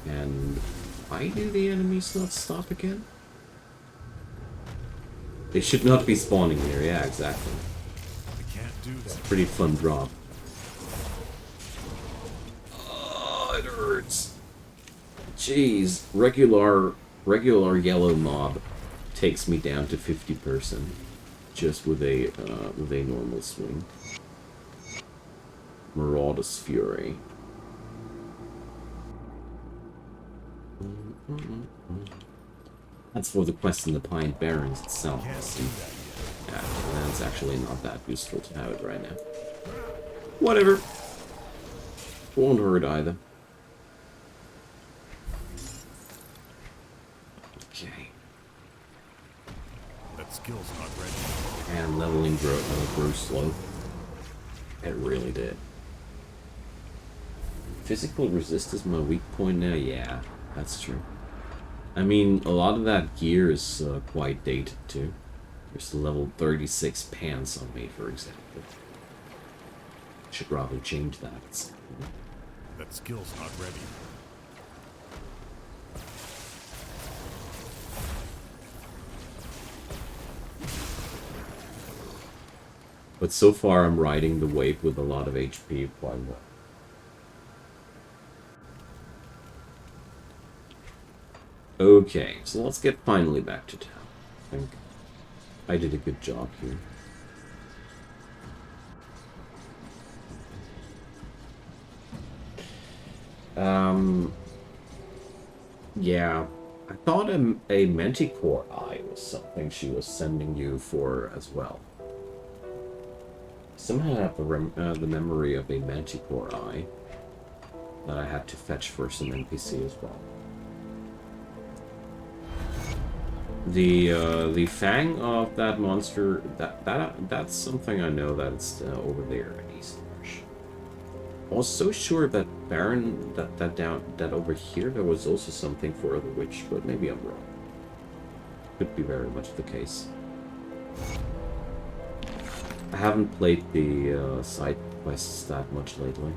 And why do the enemies not stop again? They should not be spawning here, yeah, exactly. I can't do It's a that. pretty fun drop. Oh, it hurts. Jeez, regular yellow mob takes me down to 50% just with a normal swing. Marauder's Fury. That's for the quest in the Pine Barrens itself. Can't See? do that yet. Yeah, that's actually not that useful to have it right now. Whatever. Won't hurt either. Okay. That skill's not ready. And leveling grew slow. It really did. Physical resist is my weak point now? Yeah, that's true. I mean, a lot of that gear is quite dated too. There's the level 36 pants on me, for example. Should probably change that. That skill's not ready. But so far I'm riding the wave with a lot of HP quite well. Okay, so let's get finally back to town. I think I did a good job here. Yeah, I thought a Manticore Eye was something she was sending you for as well. Somehow I have the memory of a Manticore Eye that I had to fetch for some NPC as well. The fang of that monster, that's something I know that it's over there in East Marsh. I was so sure that Baron, that over here there was also something for the witch, but maybe I'm wrong. Could be very much the case. I haven't played the side quests that much lately.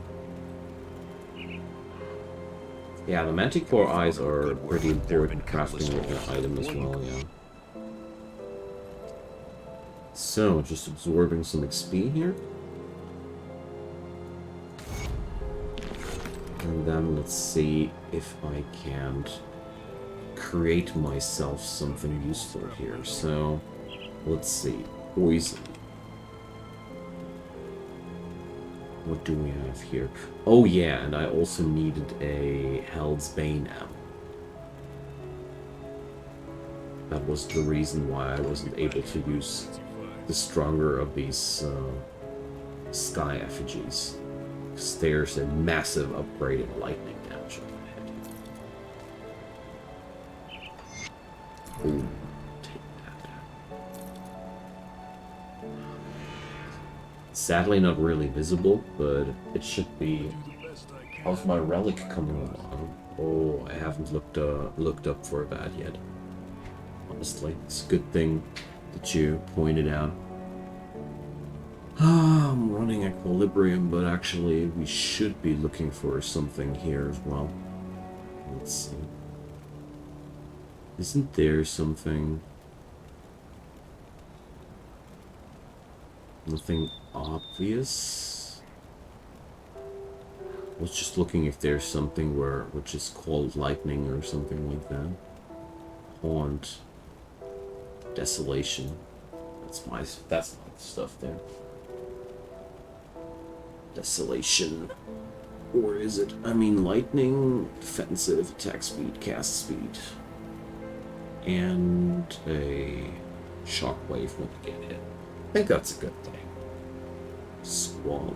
Yeah, the Manticore Eyes are pretty important crafting an item as well, yeah. So, just absorbing some XP here. And then let's see if I can't create myself something useful here. So, let's see. Poison. What do we have here? Oh yeah, and I also needed a Hell's Bane ammo. That was the reason why I wasn't able to use the stronger of these sky effigies. Because there's a massive upgrade in lightning damage on the head. Boom. Take that. Sadly not really visible, but it should be. How's my relic coming along? Oh, I haven't looked up for that yet. Honestly, it's a good thing that you pointed out. I'm running equilibrium, but actually we should be looking for something here as well. Let's see. Isn't there something? Nothing obvious? I was just looking if there's something which is called lightning or something like that. Haunt. Desolation. That's my stuff there. Desolation. Or is it? I mean, lightning, defensive, attack speed, cast speed, and a shockwave when you get hit. I think that's a good thing. Squall.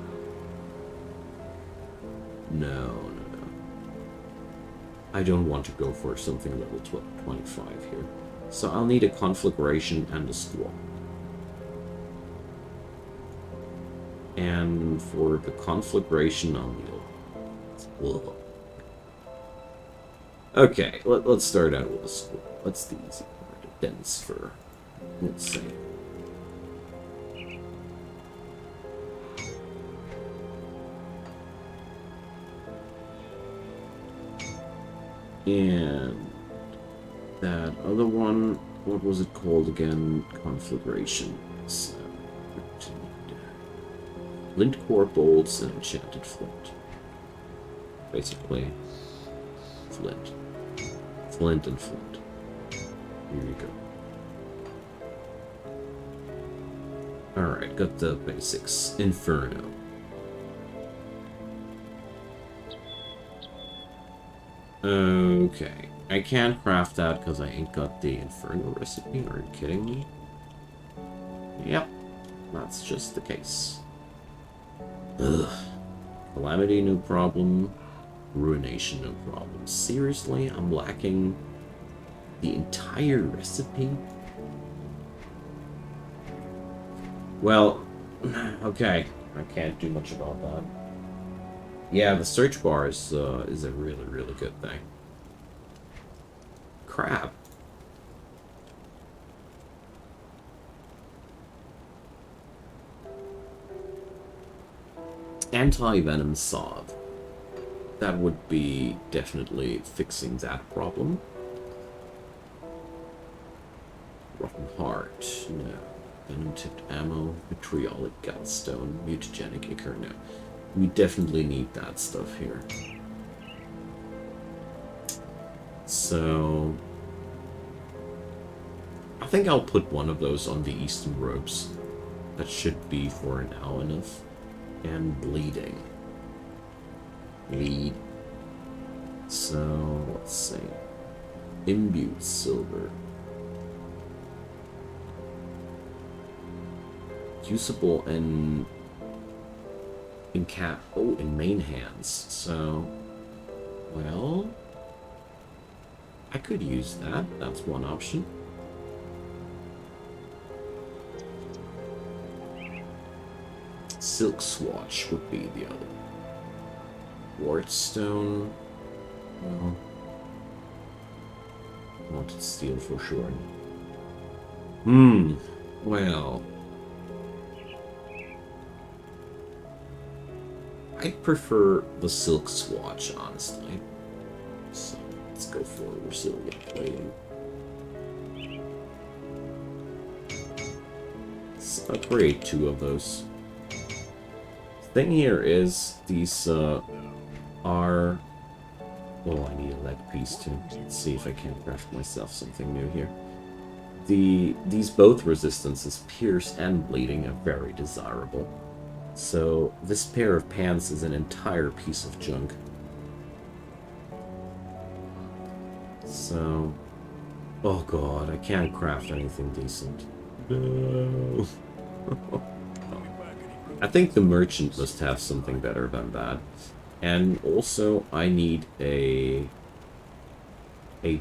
No. I don't want to go for something level 25 here. So I'll need a conflagration and a squall. And for the conflagration, I'll need a... Whoa. Okay, let's start out with a squall. That's the easy part. Dense for... Let's see. And that other one, what was it called again? Conflagration. So, Flint core bolts and enchanted flint. Basically, flint. Flint and flint. Here you go. Alright, got the basics. Inferno. Okay. I can't craft that because I ain't got the Inferno recipe. Are you kidding me? Yep. That's just the case. Ugh. Calamity, no problem. Ruination, no problem. Seriously? I'm lacking the entire recipe? Well, okay. I can't do much about that. Yeah, the search bar is a really, really good thing. Crap. Anti-venom salve. That would be definitely fixing that problem. Rotten heart. No. Venom-tipped ammo. Vitriolic gallstone. Mutagenic ichor. No. We definitely need that stuff here. So... I think I'll put one of those on the eastern ropes. That should be for now enough. And bleeding. Bleed. So, let's see. Imbued silver. Usable in main hands. So, well, I could use that. That's one option. Silk swatch would be the other. Wardstone. Well, wanted steel for sure. Well, I prefer the silk swatch, honestly. So let's go for resilient plating. Let's upgrade 2 of those. Thing here is these are. Oh, I need a lead piece too. Let's see if I can craft myself something new here. These both resistances, pierce and bleeding, are very desirable. So this pair of pants is an entire piece of junk. So Oh god, I can't craft anything decent. No. I think the merchant must have something better than that. And also, I need a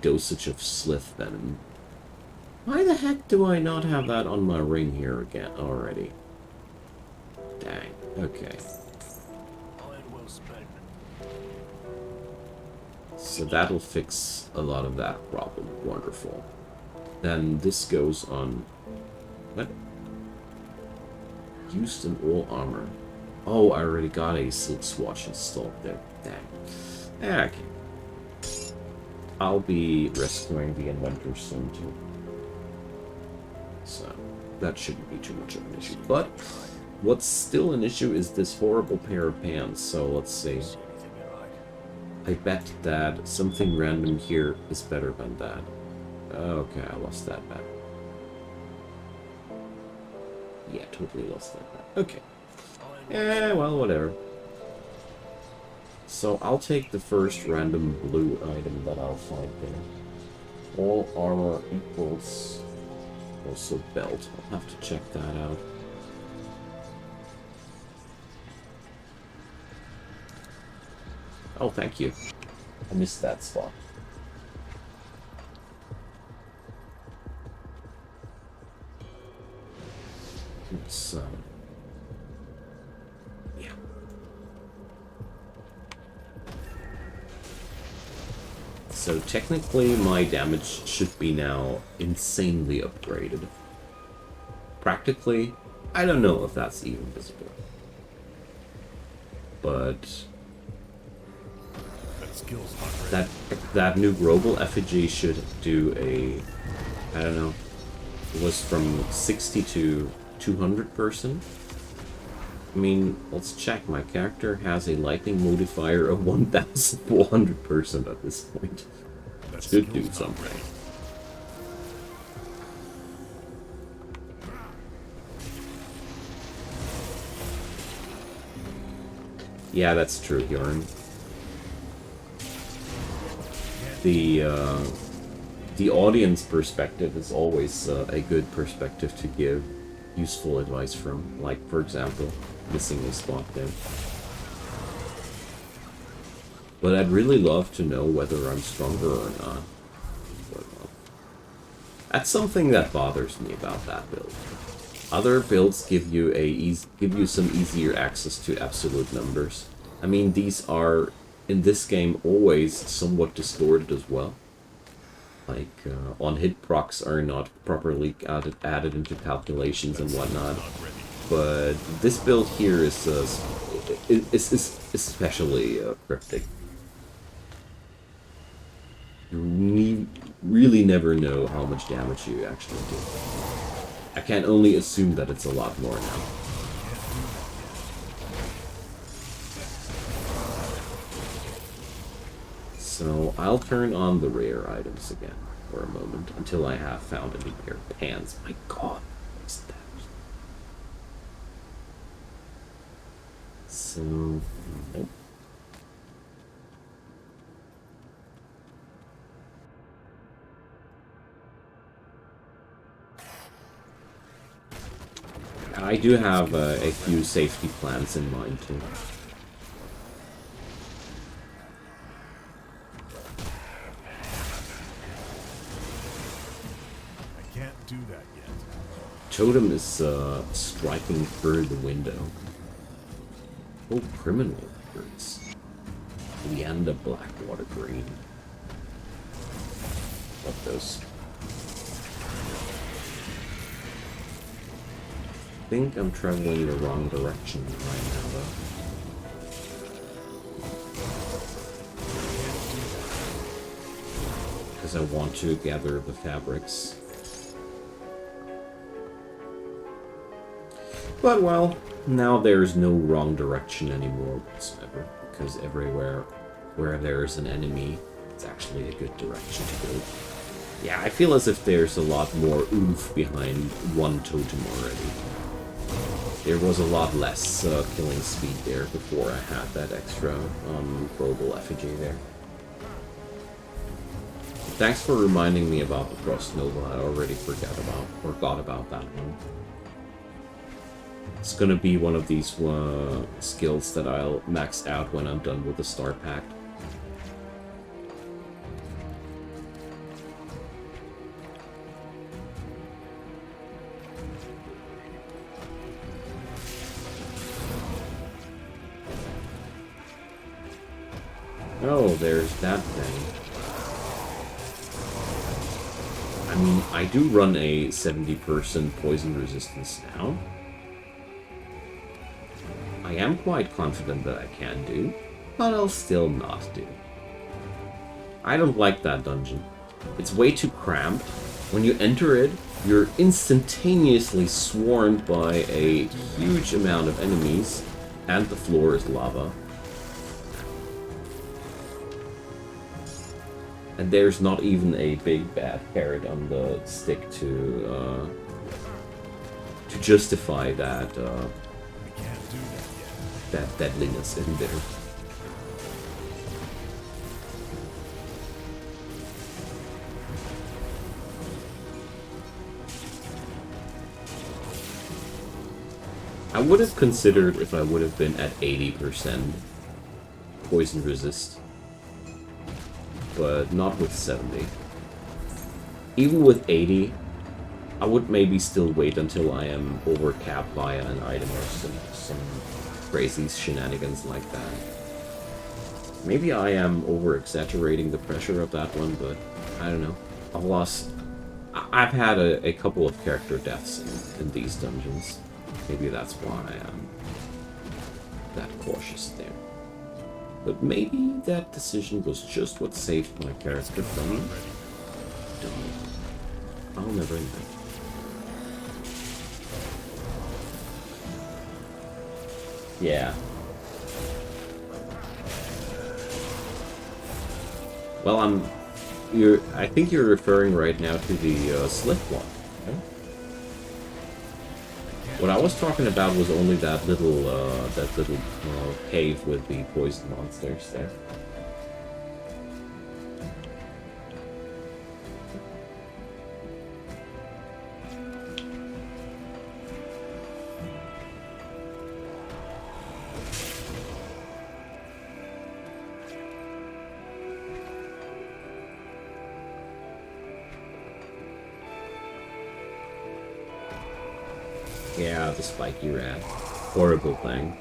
dosage of slith venom. Why the heck do I not have that on my ring here again already? Dang. Okay. So that'll fix a lot of that problem. Wonderful. Then this goes on... What? Used in all armor. Oh, I already got a silk swatch installed there. Dang. Okay. I'll be rescuing the inventor soon too. So that shouldn't be too much of an issue. But what's still an issue is this horrible pair of pants. So let's see. I bet that something random here is better than that. Okay, I lost that bet. Yeah, totally lost that bet. Okay. Well, whatever. So I'll take the first random blue item that I'll find there. All armor equals... Also belt. I'll have to check that out. Oh, thank you. I missed that spot. It's, yeah. So technically my damage should be now insanely upgraded. Practically, I don't know if that's even visible. But that new global effigy should do a, I don't know, it was from 60 to 200%. I mean, let's check. My character has a lightning modifier of 1,400% at this point. That should do something. Yeah, that's true, Bjorn. The audience perspective is always a good perspective to give useful advice from. Like, for example, missing a spot there. But I'd really love to know whether I'm stronger or not. That's something that bothers me about that build. Other builds give you some easier access to absolute numbers. I mean, these are in this game always somewhat distorted as well. Like on-hit procs are not properly added into calculations and whatnot. But this build here is especially cryptic. You really never know how much damage you actually do. I can only assume that it's a lot more now. So I'll turn on the rare items again for a moment until I have found a new pair of pants. My god, what's that? So, nope. I do have a few safety plans in mind too. I can't do that yet. Totem is striking through the window. Oh, criminal records. Leander Blackwater Green. Love those. I think I'm traveling the wrong direction right now, though. Because I want to gather the fabrics. But, well, now there's no wrong direction anymore whatsoever. Because everywhere where there's an enemy, it's actually a good direction to go. Yeah, I feel as if there's a lot more oomph behind one totem already. There was a lot less killing speed there before I had that extra global effigy there. thanks for reminding me about the Frost Nova. I already forgot about that one. It's gonna be one of these skills that I'll max out when I'm done with the Star Pact. Oh, there's that thing. I mean, I do run a 70% poison resistance now. I am quite confident that I can do, but I'll still not do. I don't like that dungeon. It's way too cramped. When you enter it, you're instantaneously swarmed by a huge amount of enemies, and the floor is lava. And there's not even a big bad carrot on the stick to justify that that deadliness in there. I would have considered if I would have been at 80% poison resist, but not with 70. Even with 80, I would maybe still wait until I am overcapped by an item or some crazy shenanigans like that. Maybe I am over-exaggerating the pressure of that one, but I don't know. I've had a couple of character deaths in these dungeons. Maybe that's why I am that cautious there. But maybe that decision was just what saved my character from me. I'll never know. Yeah. Well, I think you're referring right now to the slip one. Okay? What I was talking about was only that little cave with the poison monsters there. Yeah, the spiky rat. Horrible thing.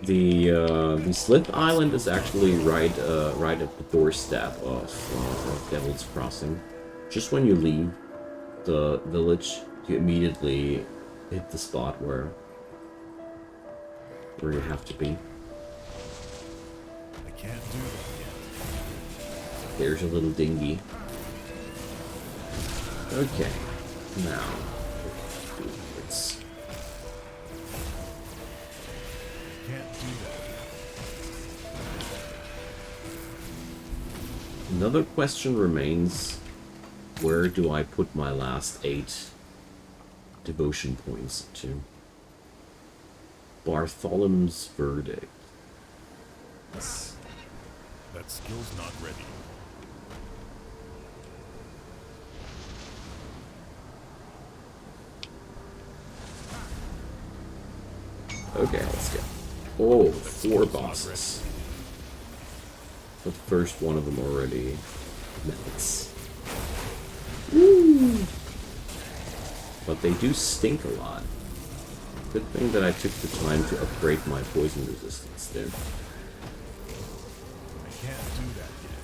The Slip Island is actually right at the doorstep of Devil's Crossing. Just when you leave the village, you immediately hit the spot where you have to be. I can't do that yet. There's a little dinghy. Okay, now. Can't do that. Another question remains, where do I put my last 8 devotion points to? Bartholomew's Verdict. Yes. That skill's not ready. Okay, let's go. Oh, 4 bosses. The first one of them already melts. Woo! But they do stink a lot. Good thing that I took the time to upgrade my poison resistance there. I can't do that yet.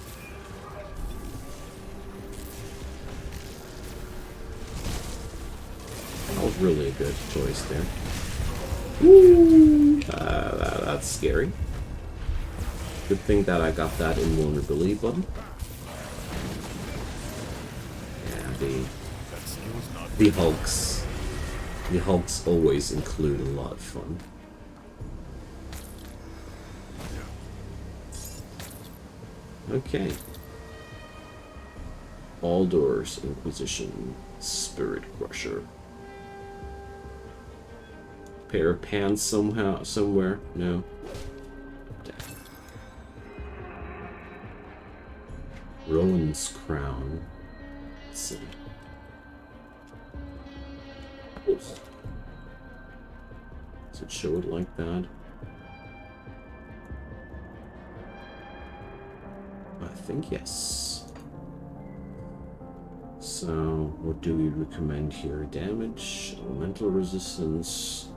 That was really a good choice there. Woo! That's scary. Good thing that I got that invulnerability button. Yeah, the hulks. The hulks always include a lot of fun. Okay. Aldor's Inquisition, Spirit Crusher. Pair of pants somewhere? No. Rowan's Crown. Let's see. Oops. Does it show it like that? I think yes. So, what do we recommend here? Damage, elemental resistance.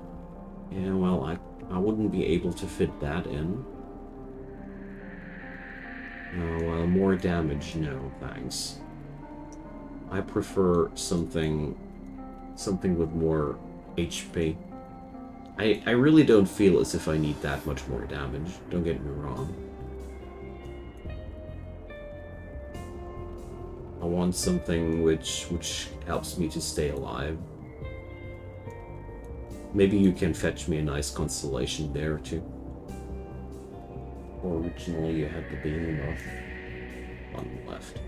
Yeah, well, I wouldn't be able to fit that in. Well, more damage, no, thanks. I prefer something with more HP. I really don't feel as if I need that much more damage, don't get me wrong. I want something which helps me to stay alive. Maybe you can fetch me a nice constellation there too. Originally you had the beam on the left.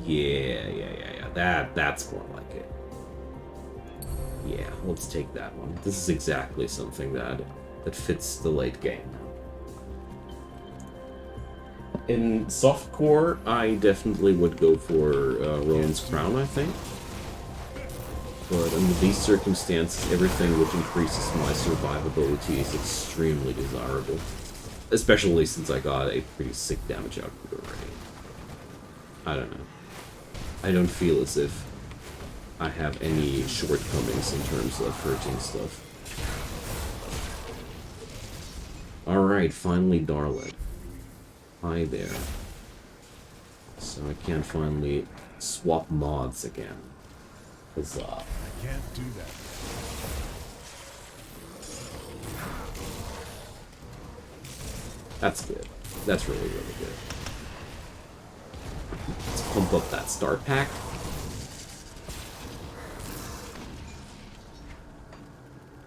Yeah. That's more like it. Yeah, let's take that one. This is exactly something that fits the late game. In softcore, I definitely would go for Rowan's Crown, I think. But under these circumstances, everything which increases my survivability is extremely desirable. Especially since I got a pretty sick damage output already. I don't know. I don't feel as if I have any shortcomings in terms of hurting stuff. Alright, finally Darlet. Hi there. So I can finally swap mods again. Huzzah. I can't do that. That's good. That's really, really good. Let's pump up that start pack.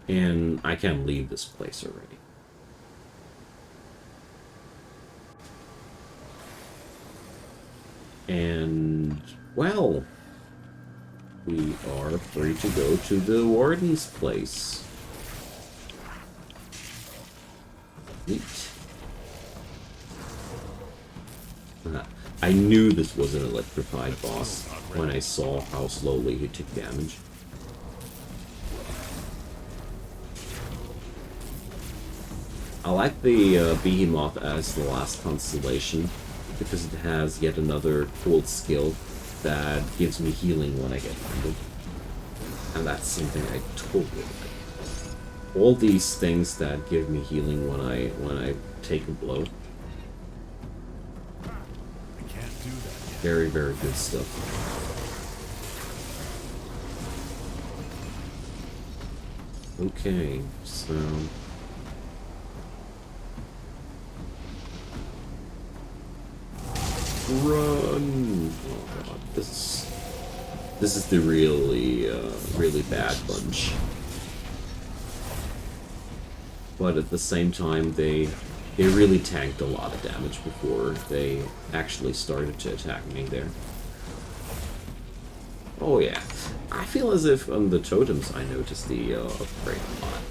And I can leave this place already. And, well, we are free to go to the Warden's place. Neat. I knew this was an electrified boss when I saw how slowly he took damage. I like the Behemoth as the last constellation because it has yet another cool skill that gives me healing when I get wounded. And that's something I totally like. All these things that give me healing when I take a blow. I can't do that. Very, very good stuff. Okay, so run! Oh god, this is the really bad bunch. But at the same time, they really tanked a lot of damage before they actually started to attack me there. Oh yeah, I feel as if on the totems I noticed the upgrade a lot.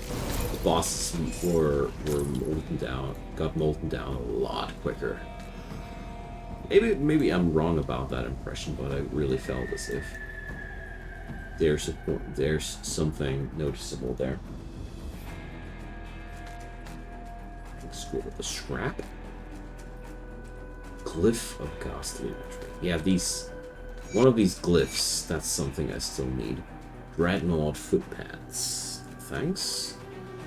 The bosses were molten down, got molten down a lot quicker. Maybe I'm wrong about that impression, but I really felt as if there's something noticeable there. Let's go with the scrap. Glyph of ghastly imagery. Yeah, one of these glyphs, that's something I still need. Dreadnought footpads. Thanks.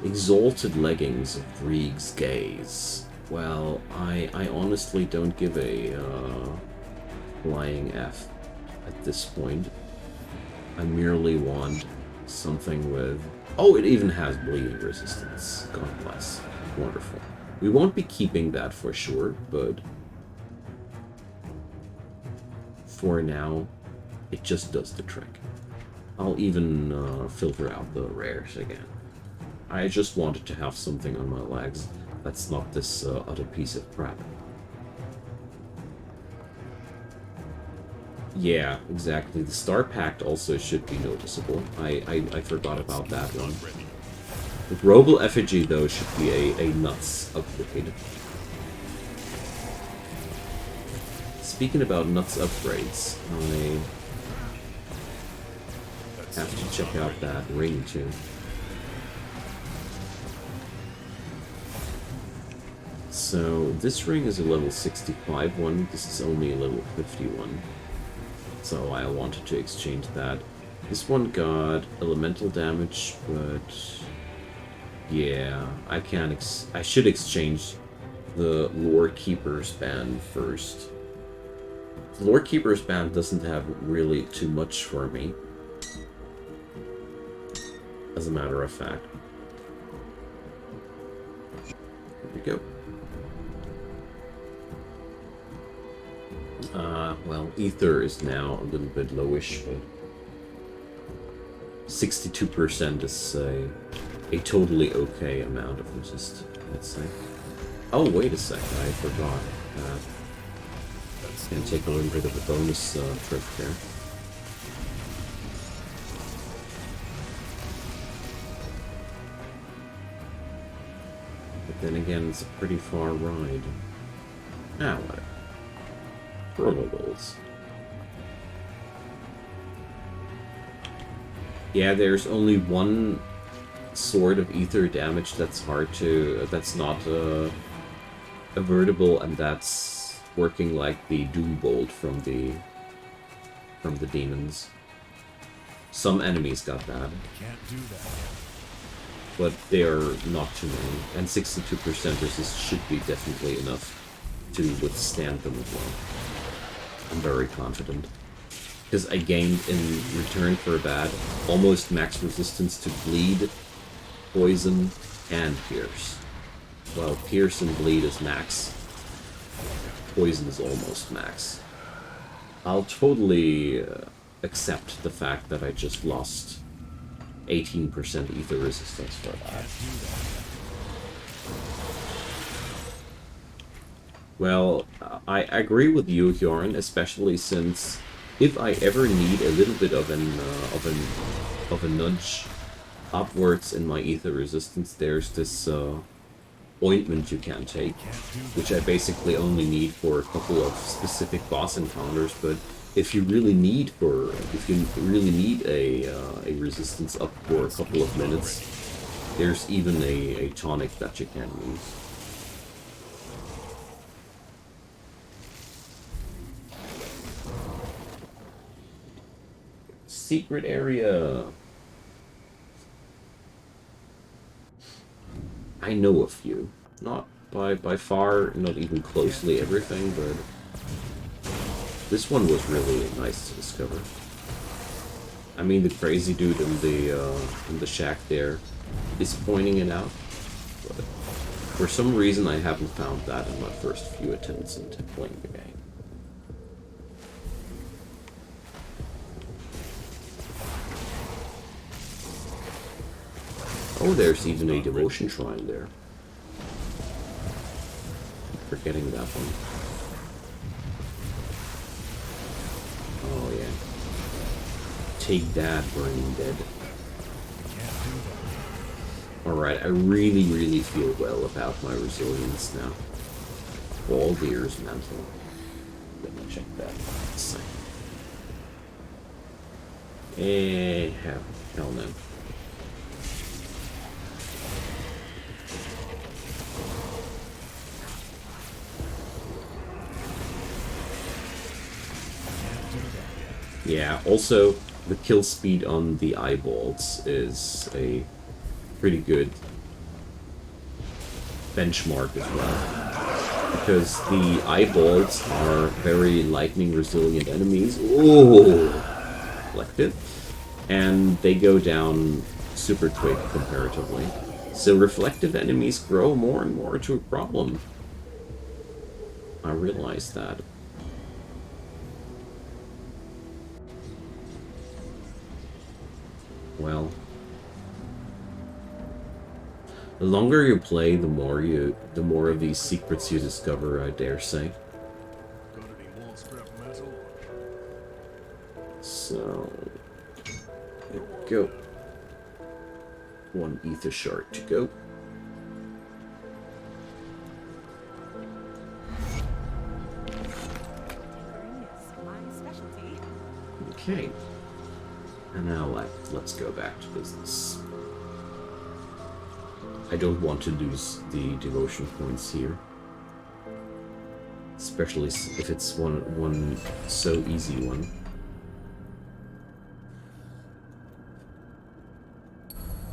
Exalted leggings of Grieg's gaze. Well, I honestly don't give a flying F at this point. I merely want something with... Oh, it even has bleeding resistance. God bless. Wonderful. We won't be keeping that for sure, but for now, it just does the trick. I'll even filter out the rares again. I just wanted to have something on my legs that's not this other piece of crap. Yeah, exactly. The Star Pact also should be noticeable. I forgot about that one. The Global Effigy, though, should be a nuts upgrade. speaking about nuts upgrades, I have to check out that ring too. So this ring is a level 65 one, this is only a level 51. So I wanted to exchange that. This one got elemental damage, but yeah, I should exchange the Lore Keeper's band first. The Lore Keeper's band doesn't have really too much for me, as a matter of fact. Here we go. Well, Ether is now a little bit lowish, but 62% is a totally okay amount of resist, let's say. Oh, wait a sec, I forgot. Can take a little bit of a bonus trip there. But then again, it's a pretty far ride. Ah, whatever. Probables. Yeah, there's only one sort of ether damage that's that's not avertable, and that's working like the Doom Bolt from the demons. Some enemies got that. Can't do that. But they are not too many, and 62% resist should be definitely enough to withstand them as well. I'm very confident. Because I gained, in return for a bad, almost max resistance to bleed, poison, and pierce. Well, pierce and bleed is max. Poison is almost max. I'll totally accept the fact that I just lost 18% ether resistance for that. Well, I agree with you, Hjoran, especially since if I ever need a little bit of a nudge upwards in my ether resistance, there's this ointment you can take, which I basically only need for a couple of specific boss encounters. But if you really need a resistance up for a couple of minutes, there's even a tonic that you can use. Secret area. I know a few. Not by far, not even closely everything, but this one was really nice to discover. I mean, the crazy dude in the shack there is pointing it out, but for some reason I haven't found that in my first few attempts into playing the game. Oh, there's even a devotion shrine there. Forgetting that one. Oh yeah. Take that, Burning Dead. Alright, I really feel well about my resilience now. All Deer's Mantle. Let me check that. Hell no. Yeah, also, the kill speed on the eyeballs is a pretty good benchmark as well. Because the eyeballs are very lightning resilient enemies. Oh, reflective. And they go down super quick comparatively. So reflective enemies grow more and more to a problem. I realized that. Well, the longer you play, the more of these secrets you discover, I dare say. So, there we go. One ether shard to go. Okay. And now let's go back to business. I don't want to lose the devotion points here. Especially if it's one so easy one.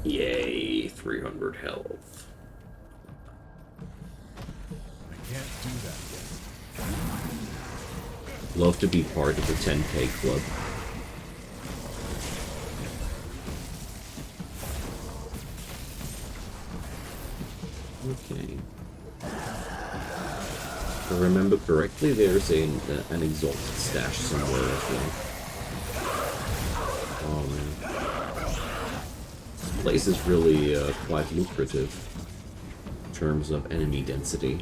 Yay, 300 health. I can't do that yet. Love to be part of the 10k club. Okay. If I remember correctly, there's an exalted stash somewhere as well. Oh man. This place is really quite lucrative in terms of enemy density.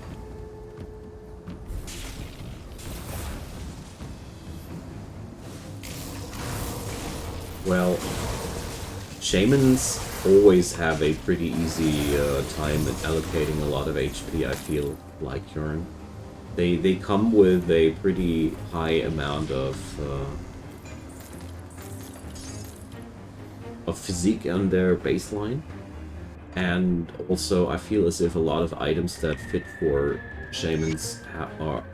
Well, Shamans always have a pretty easy time at allocating a lot of HP, I feel like, Jörn. They come with a pretty high amount of physique on their baseline. And also, I feel as if a lot of items that fit for Shamans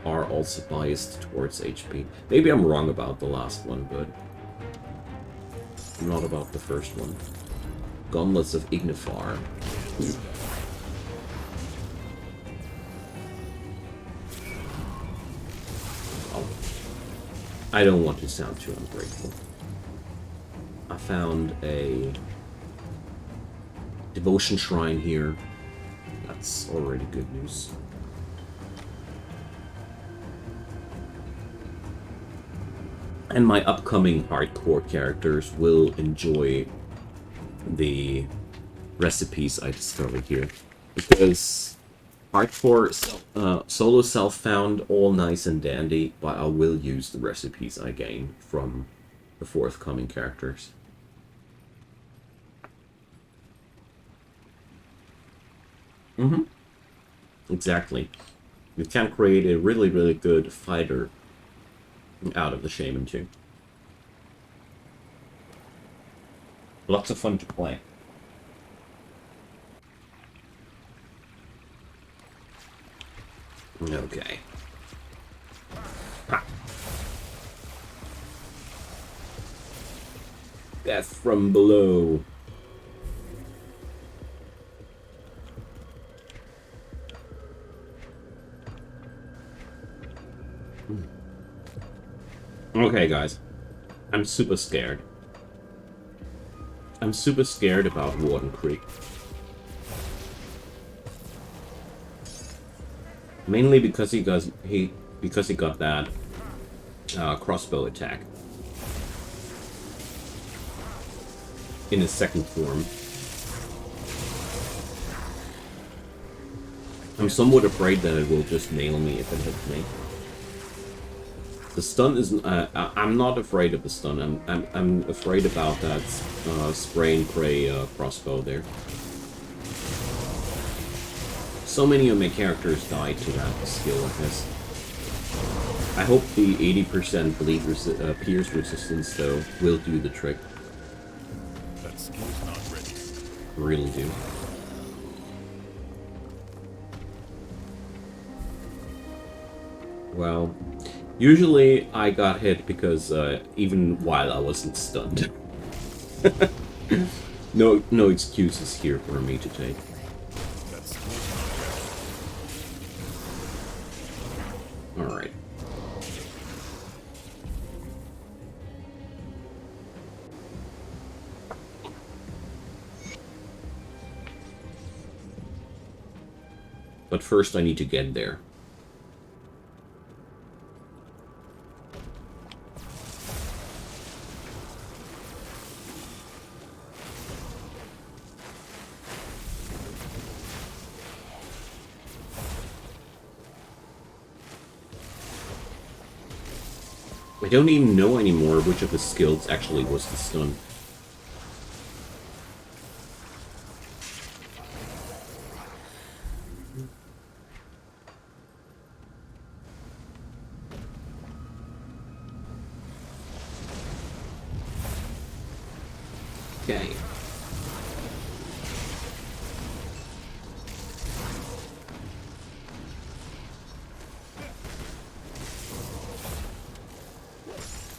are also biased towards HP. Maybe I'm wrong about the last one, but not about the first one. Gauntlets of Ignifar. Oh. I don't want to sound too ungrateful. I found a devotion shrine here. That's already good news. And my upcoming hardcore characters will enjoy the recipes I discovered here. Because hardcore solo self-found, all nice and dandy, but I will use the recipes I gain from the forthcoming characters. Mm-hmm. Exactly. You can create a really, really good fighter out of the Shaman too. Lots of fun to play. Okay. Ha. Death from below. Okay, guys. I'm super scared. I'm super scared about Warden Creek. Mainly because he got that crossbow attack in his second form. I'm somewhat afraid that it will just nail me if it hits me. The stun isn't. I'm not afraid of the stun. I'm afraid about that spray and pray crossbow there. So many of my characters died to that skill like this. I hope the 80% bleed pierce resistance though will do the trick. That skill's not ready. Really do. Well, usually I got hit because even while I wasn't stunned. No excuses here for me to take. That skill's not ready. Alright. But first I need to get there. I don't even know anymore which of his skills actually was the stun. Okay.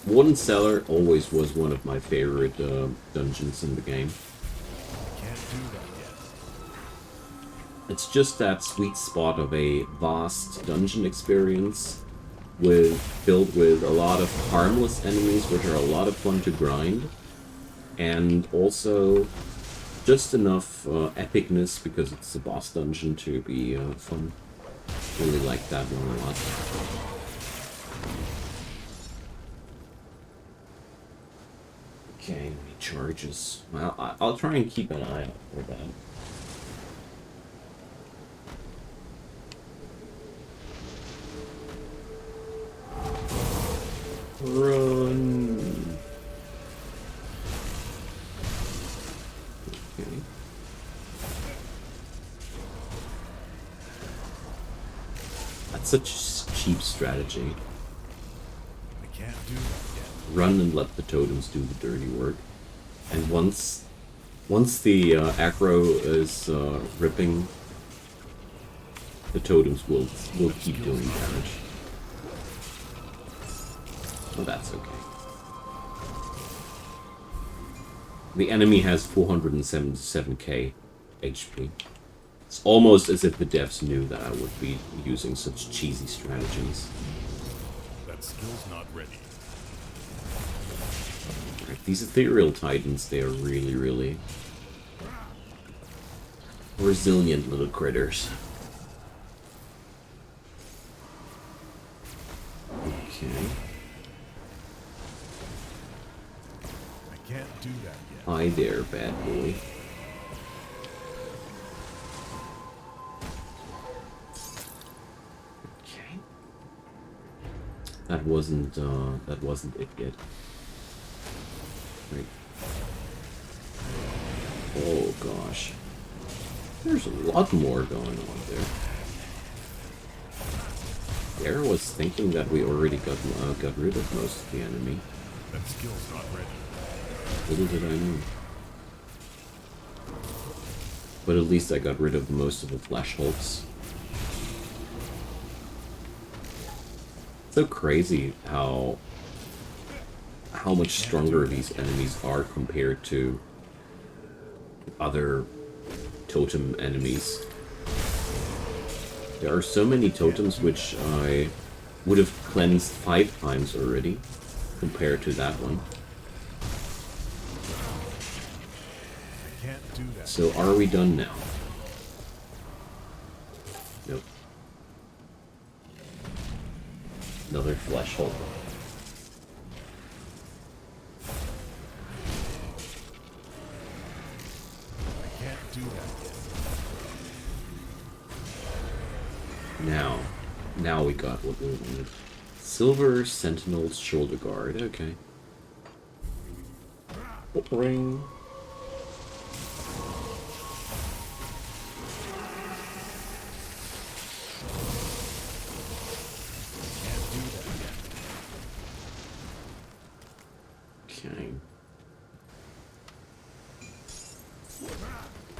Warden Cellar always was one of my favorite dungeons in the game. Can't do that yet. It's just that sweet spot of a vast dungeon experience filled with a lot of harmless enemies which are a lot of fun to grind, and also just enough epicness because it's a boss dungeon to be fun. Really like that one a lot. Okay, many charges. Well, I'll try and keep an eye out for that. Run. Okay. That's such a cheap strategy. I can't do that yet. Run and let the totems do the dirty work. And once the aggro is ripping, the totems will keep doing damage. Oh, that's okay. The enemy has 477k HP. It's almost as if the devs knew that I would be using such cheesy strategies. That skill's not ready. Right, these ethereal titans, they are really, really resilient little critters. Okay. I can't do that yet. Hi there, bad boy. Okay. That wasn't it yet. Right. Oh gosh. There's a lot more going on there. There was thinking that we already got rid of most of the enemy. That skill's not ready. Little did I know. But at least I got rid of most of the flash hulks. So crazy how much stronger these enemies are compared to other totem enemies. There are so many totems which I would have cleansed 5 times already compared to that one. I can't do that. So are we done now? Nope. Another flesh hulk. I can't do that yet. Now we got what we wanted. Silver Sentinel's Shoulder Guard, okay. Ring. Can't do that yet. Okay.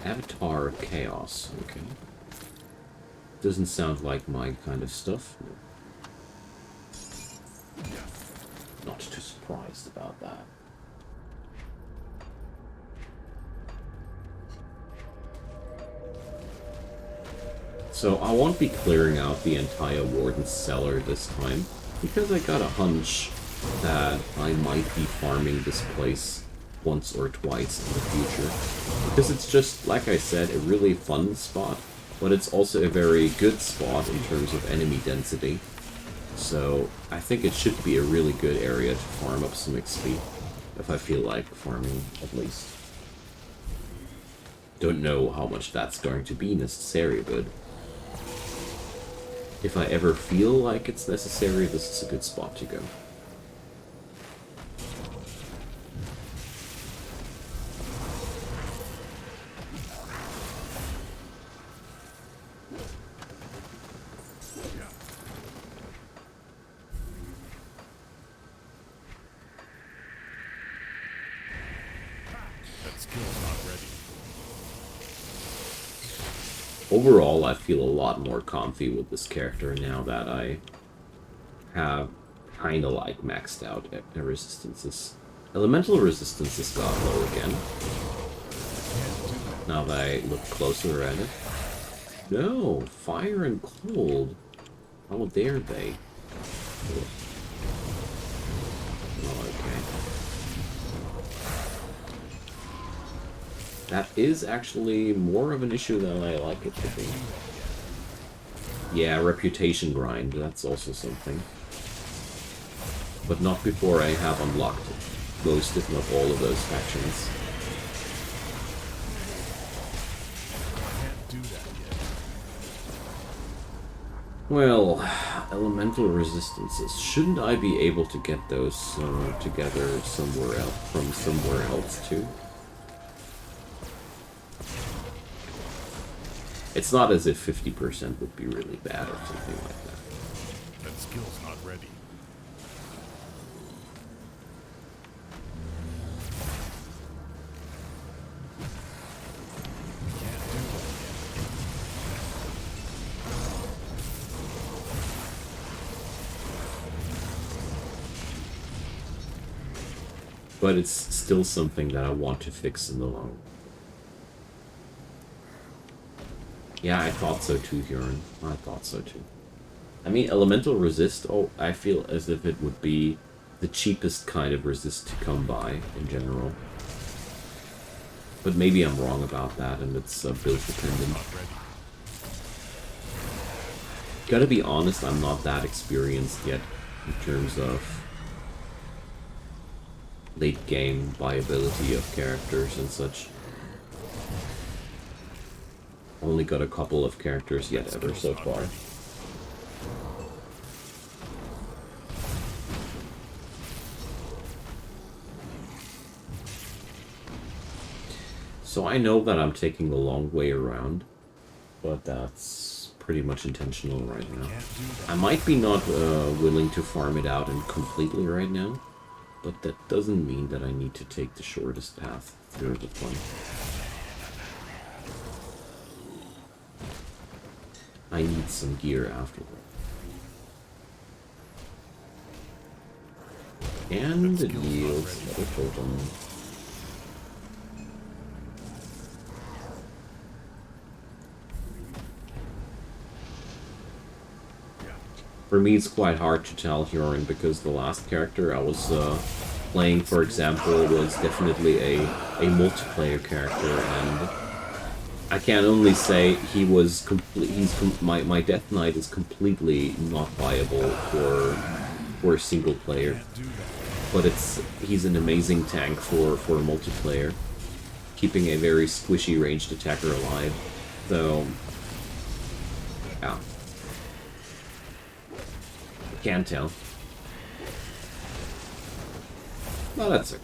Avatar of Chaos, okay. Doesn't sound like my kind of stuff. Not too surprised about that. So I won't be clearing out the entire Warden's Cellar this time, because I got a hunch that I might be farming this place once or twice in the future. Because it's just, like I said, a really fun spot, but it's also a very good spot in terms of enemy density. So I think it should be a really good area to farm up some XP, if I feel like farming at least. Don't know how much that's going to be necessary, but if I ever feel like it's necessary, this is a good spot to go. Overall, I feel a lot more comfy with this character now that I have kind of like maxed out resistances. Elemental resistances got low again. Now that I look closer at it. No, fire and cold. How dare they? Oh, okay. That is actually more of an issue than I like it to be. Yeah, reputation grind, that's also something. But not before I have unlocked most, if not all, of those factions. Well, elemental resistances. Shouldn't I be able to get those together somewhere else, from somewhere else too? It's not as if 50% would be really bad or something like that. That skill's not ready. But it's still something that I want to fix in the long run. Yeah, I thought so too, Huron. I thought so too. I mean, elemental resist, oh, I feel as if it would be the cheapest kind of resist to come by in general. But maybe I'm wrong about that, and it's build dependent. Gotta be honest, I'm not that experienced yet in terms of late game viability of characters and such. Only got a couple of characters yet ever so far. So I know that I'm taking the long way around, but that's pretty much intentional right now. I might be not willing to farm it out and completely right now, but that doesn't mean that I need to take the shortest path through the fun. I need some gear afterward. And it yields another totem. For me, it's quite hard to tell, Huron, because the last character I was playing, for example, was definitely a multiplayer character, and I can only say he was my Death Knight is completely not viable for a single player. But he's an amazing tank for multiplayer, keeping a very squishy ranged attacker alive. So yeah. Can't tell. Well, that's okay.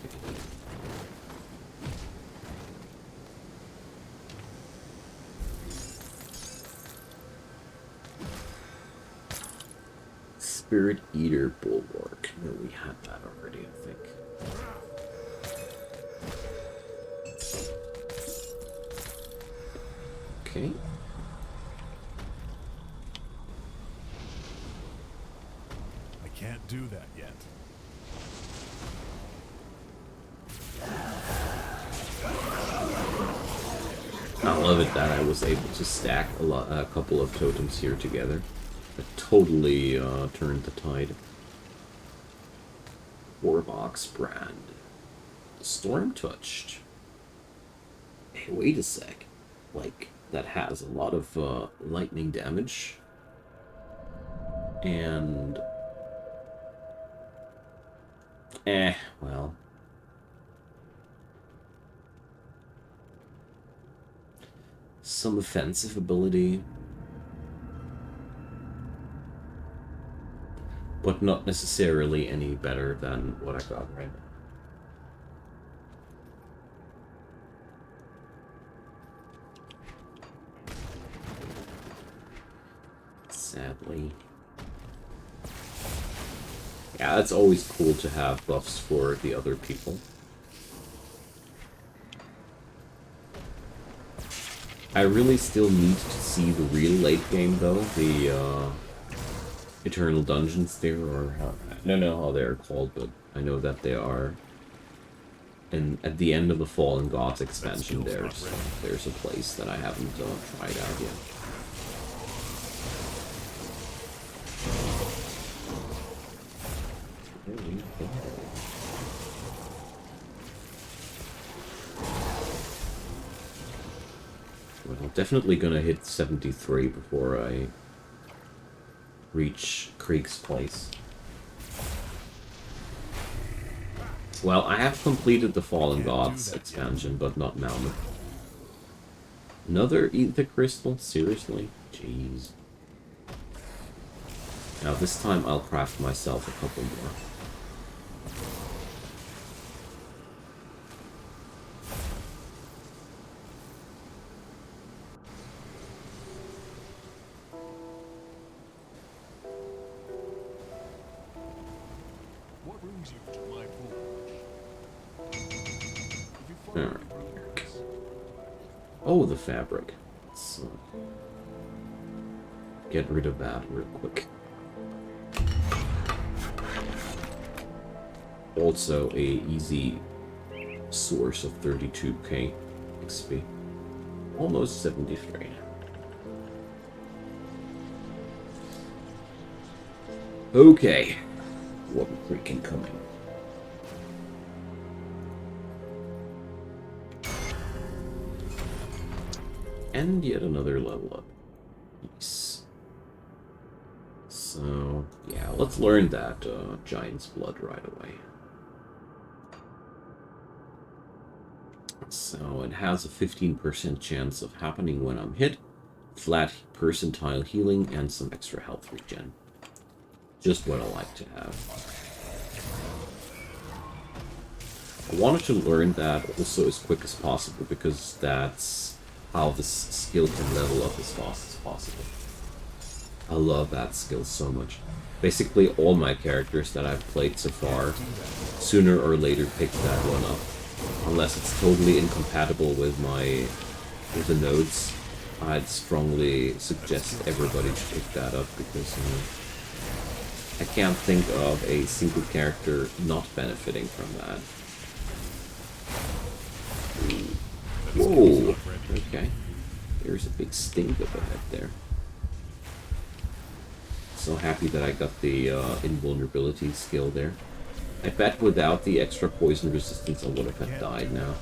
Spirit Eater Bulwark. No, we had that already, I think. Okay. I can't do that yet. I love it that I was able to stack a couple of totems here together. It totally turned the tide. Warbox brand. Storm touched. Hey, wait a sec. Like, that has a lot of lightning damage. And... well... some offensive ability. But not necessarily any better than what I got right now. Sadly. Yeah, it's always cool to have buffs for the other people. I really still need to see the real late game, though. The Eternal Dungeons there, or how, I don't know how they're called, but I know that they are. And at the end of the Fallen Gods expansion, there's a place that I haven't tried out yet. Well, definitely gonna hit 73 before I reach Krieg's place. Well, I have completed the Fallen Gods expansion, but not Mammoth. Another Ether Crystal? Seriously? Jeez. Now this time I'll craft myself a couple more. What brings you to my forge? Alright. Oh, the fabric. Let's get rid of that real quick. Also a easy source of 32k XP. Almost 73. Okay. What freaking coming. And yet another level up. Nice. So, yeah, let's learn that Giant's Blood right away. So, it has a 15% chance of happening when I'm hit, flat percentile healing, and some extra health regen. Just what I like to have. I wanted to learn that also as quick as possible, because that's how this skill can level up as fast as possible. I love that skill so much. Basically, all my characters that I've played so far, sooner or later pick that one up. Unless it's totally incompatible with the nodes, I'd strongly suggest everybody to pick that up, because I can't think of a single character not benefiting from that. Whoa! Okay. There's a big stink up ahead there. So happy that I got the invulnerability skill there. I bet without the extra poison resistance I would have died now.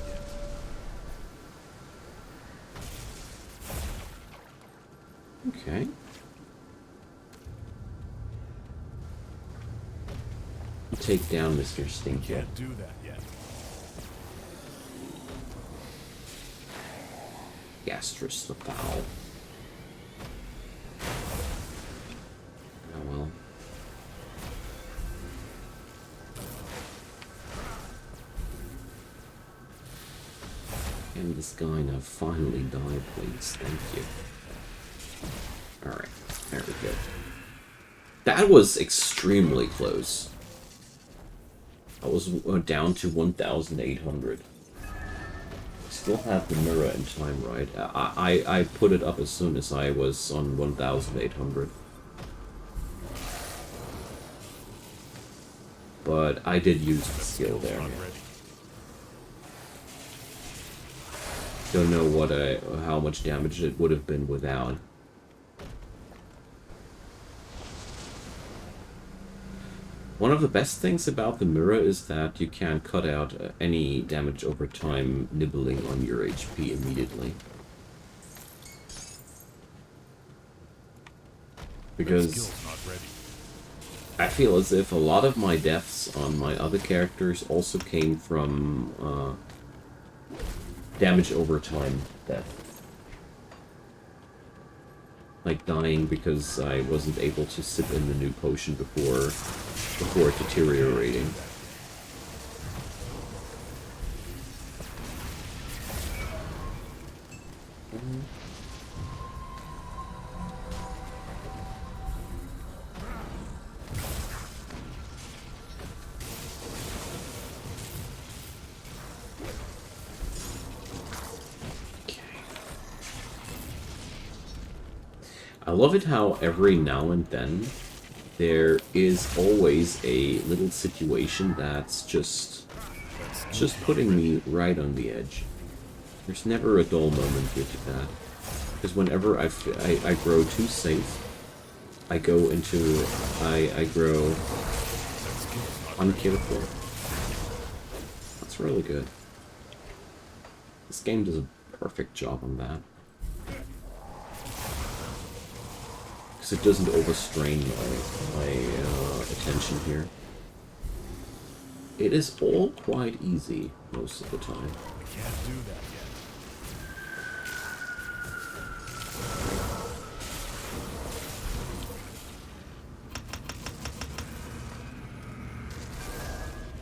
Okay. Take down Mr. Stinky. Can't do that yet. Gastrus the Foul. Oh well. And this guy now finally died, please. Thank you. Alright, there we go. That was extremely close. I was down to 1,800. Still have the mirror in time, right? I put it up as soon as I was on 1,800. But I did use the skill there. Don't know how much damage it would have been without. One of the best things about the mirror is that you can cut out any damage over time nibbling on your HP immediately. Because I feel as if a lot of my deaths on my other characters also came from damage over time death. Like dying because I wasn't able to sip in the new potion before deteriorating. I love it how every now and then there is always a little situation that's just putting me right on the edge. There's never a dull moment with that. Because whenever I grow too safe, I go into... I grow uncareful. That's really good. This game does a perfect job on that. Because it doesn't overstrain my attention here. It is all quite easy most of the time. I can't do that yet.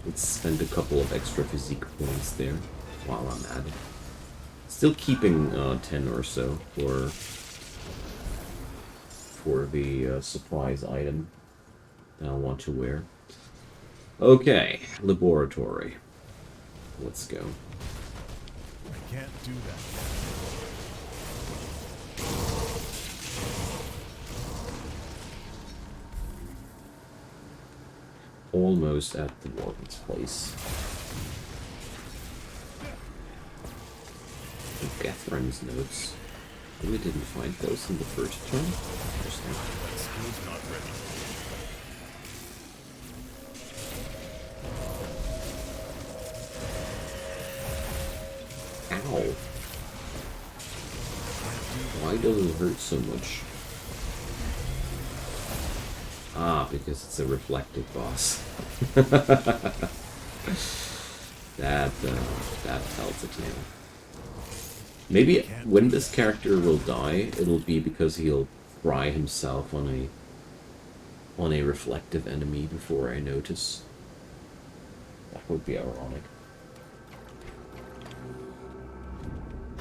Let's spend a couple of extra physique points there while I'm at it. Still keeping 10 or so for the surprise item that I want to wear. Okay, laboratory. Let's go. I can't do that yet. Almost at the Warden's place. The Gethran's notes. We didn't find those in the first turn. Interesting. That skill's not ready. Ow. Why does it hurt so much? Ah, because it's a reflective boss. that tells a tale. Maybe when this character will die, it'll be because he'll fry himself on a reflective enemy before I notice. That would be ironic.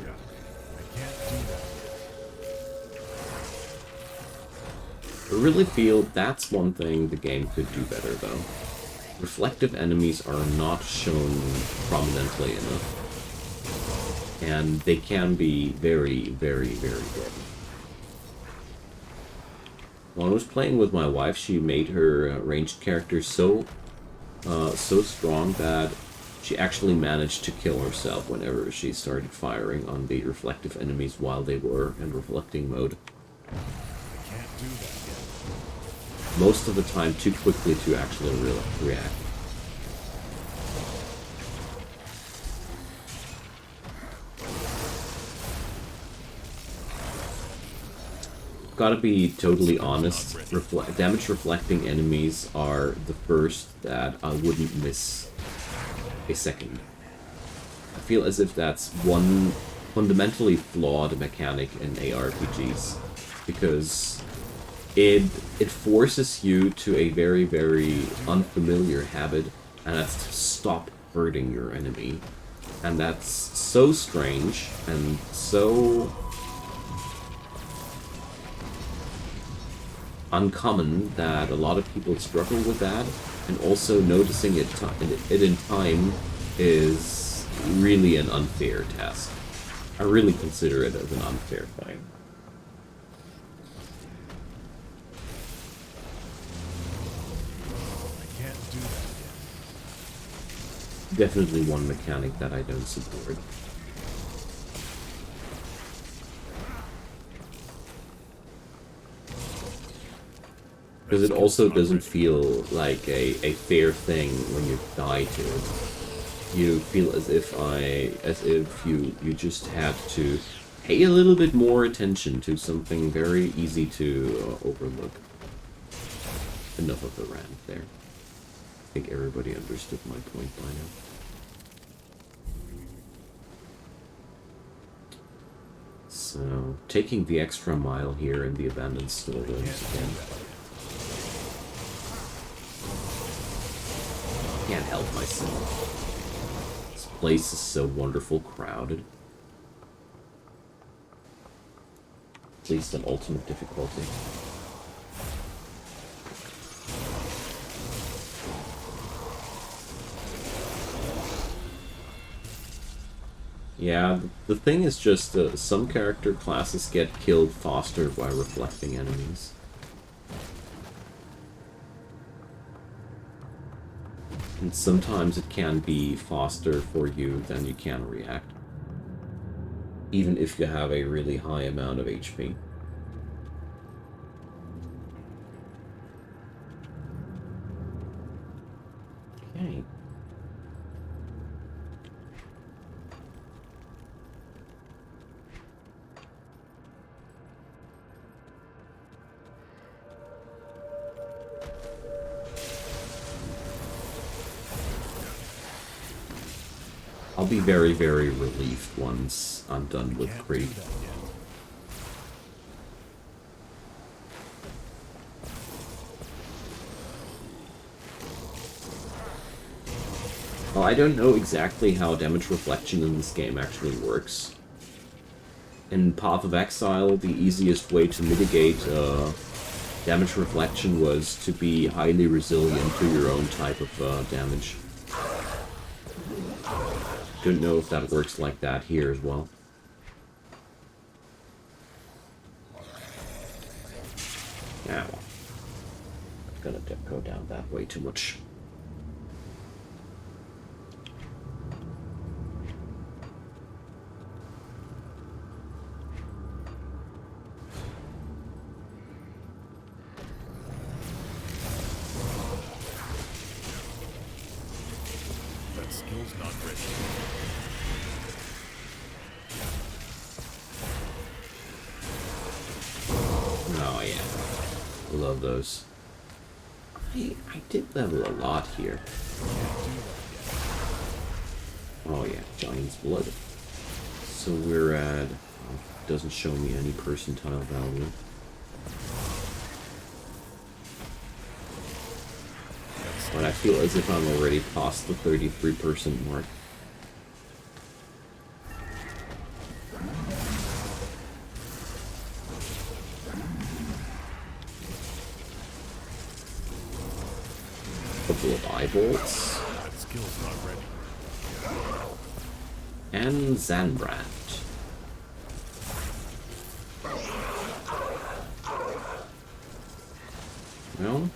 Yeah, I can't do that. I really feel that's one thing the game could do better, though. Reflective enemies are not shown prominently enough. And they can be very, very, very good. When I was playing with my wife, she made her ranged character so strong that she actually managed to kill herself whenever she started firing on the reflective enemies while they were in reflecting mode. I can't do that yet. Most of the time too quickly to actually react. Gotta be totally honest, damage reflecting enemies are the first that I wouldn't miss a second. I feel as if that's one fundamentally flawed mechanic in ARPGs, because it forces you to a very, very unfamiliar habit, and that's to stop hurting your enemy. And that's so strange and so uncommon that a lot of people struggle with that, and also noticing it in time is really an unfair task. I really consider it as an unfair thing. I can't do that yet. Definitely one mechanic that I don't support. Because it also doesn't feel like a fair thing when you die to it. You feel as if you just had to pay a little bit more attention to something very easy to overlook. Enough of the rant there. I think everybody understood my point by now. So, taking the extra mile here in the abandoned storerooms again. Can't help myself. This place is so wonderful crowded. At least on ultimate difficulty. Yeah, the thing is just some character classes get killed faster by reflecting enemies. And sometimes it can be faster for you than you can react. Even if you have a really high amount of HP. Okay. I'll be very, very relieved once I'm done with Can't do Creep. that yet. Well, I don't know exactly how damage reflection in this game actually works. In Path of Exile, the easiest way to mitigate damage reflection was to be highly resilient to your own type of damage. Don't know if that works like that here as well. Yeah, well, I'm gonna go down that way too much. That skill's not ready. Oh yeah, love those. I did level a lot here. Can't do that yet. Oh yeah, Giant's Blood. So we're at... doesn't show me any percentile value. But I feel as if I'm already past the 33% mark. Couple of eyebolts. That skill's not ready. And Zanbrand. Well,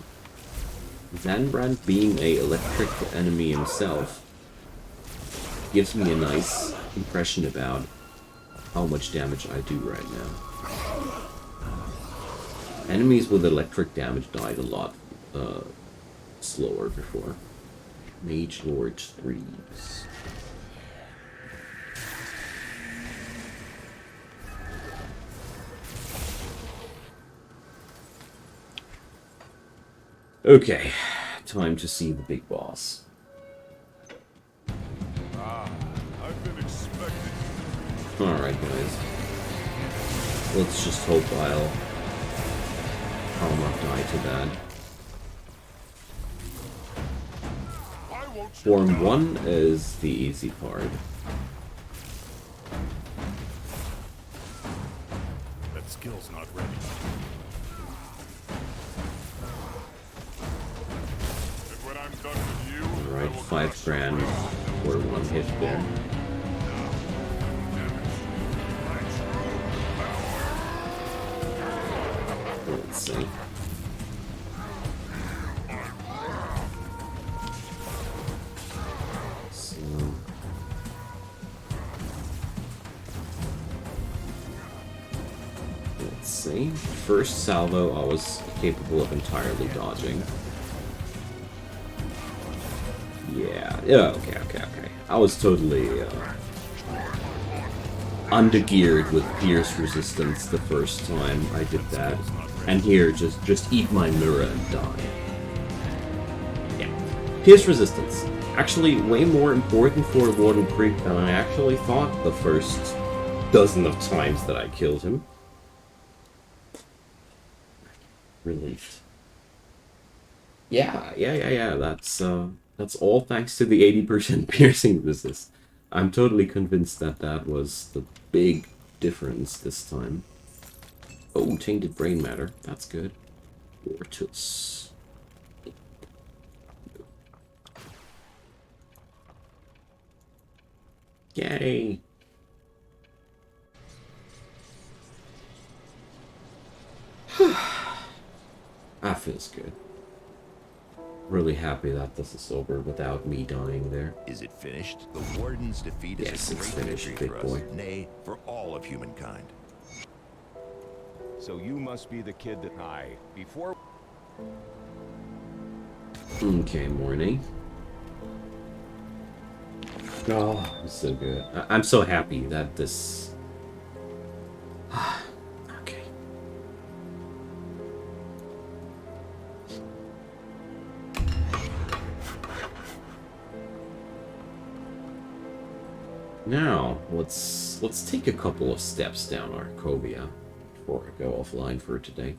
Zanbrand being a electric enemy himself gives me a nice impression about how much damage I do right now. Enemies with electric damage died a lot slower before. Mage Lord's Threes. Okay, time to see the big boss. I've been expecting. Alright, guys. Let's just hope I'll not die to that. Form 1 is the easy part. That skill's not ready. And when I'm done with you, Alright, 5 grand for one hit there. Let's see. So... let's see. First salvo I was capable of entirely dodging. Yeah, okay. I was totally undergeared with pierce resistance the first time I did that. And here, just eat my mirror and die. Yeah. Pierce resistance. Actually, way more important for Warden Creep than I actually thought the first dozen of times that I killed him. Relieved. Yeah, that's all thanks to the 80% piercing resist. I'm totally convinced that that was the big difference this time. Oh, tainted brain matter. That's good. Ortus. Yay! That feels good. Really happy that this is over without me dying there. Is it finished? The Warden's defeat Yes, is a it's great finished, victory big for boy. us, nay, for all of humankind. So you must be the kid that before. Okay, morning. Oh, it's so good. I'm so happy that this... Okay. Now, let's take a couple of steps down Arcovia before I go offline for today.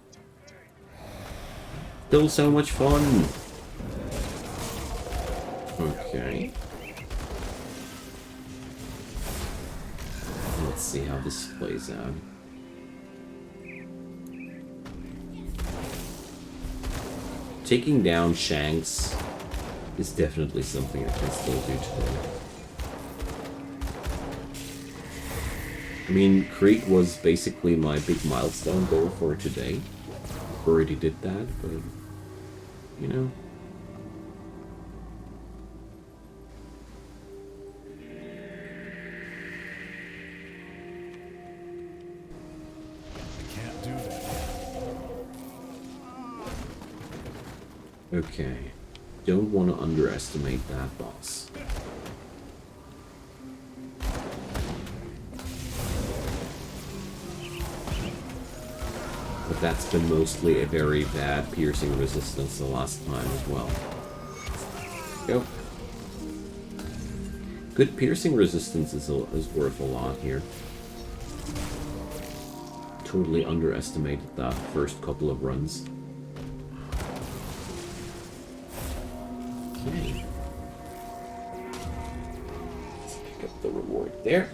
Still so much fun! Okay. Let's see how this plays out. Taking down Shanks is definitely something I can still do today. I mean, Creek was basically my big milestone goal for today. Already did that, but, you know. Can't do that yet. Okay. Don't want to underestimate that boss. But that's been mostly a very bad piercing resistance the last time as well. Go. Good piercing resistance is worth a lot here. Totally underestimated that first couple of runs. Okay. Pick up the reward there.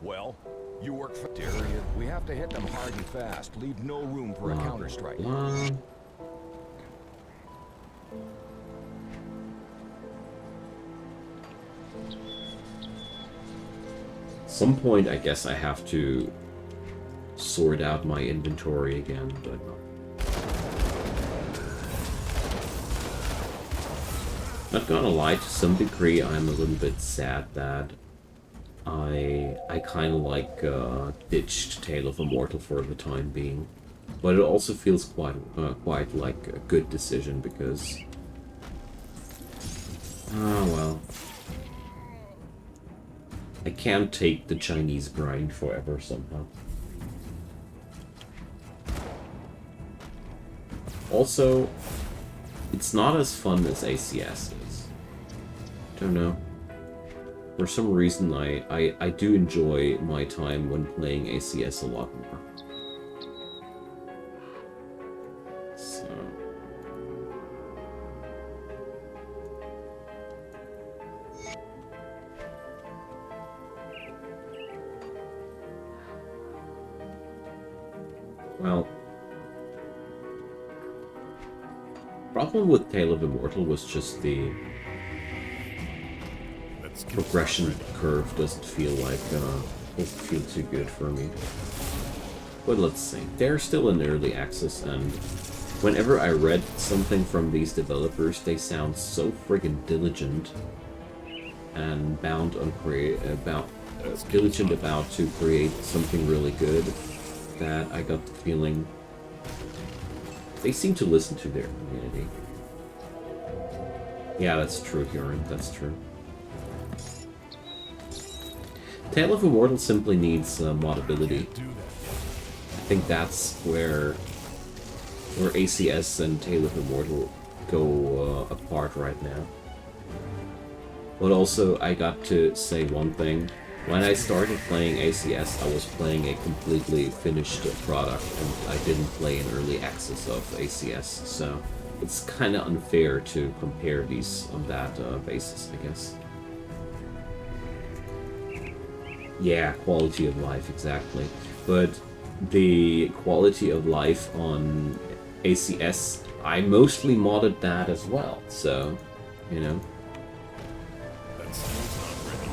Well, you work for Darian. We have to hit them hard and fast. Leave no room for a counterstrike. Blah. Some point, I guess I have to sort out my inventory again, but not gonna lie, to some degree, I'm a little bit sad that I kind of like ditched Tale of Immortal for the time being, but it also feels quite like a good decision because, well, I can't take the Chinese grind forever somehow. Also, it's not as fun as ACS is. Don't know. For some reason, I do enjoy my time when playing ACS a lot more. So... Well... problem with Tale of Immortal was just the progression curve doesn't feel like doesn't feel too good for me. But let's see. They're still in early access, and whenever I read something from these developers, they sound so friggin' diligent and diligent about to create something really good that I got the feeling they seem to listen to their community. Yeah, that's true, Huron. That's true. Tale of Immortal simply needs modability. I think that's where ACS and Tale of Immortal go apart right now. But also, I got to say one thing. When I started playing ACS, I was playing a completely finished product, and I didn't play in early access of ACS, so it's kind of unfair to compare these on that basis, I guess. Yeah, quality of life, exactly. But the quality of life on ACS, I mostly modded that as well. So, you know. That skill's not ready.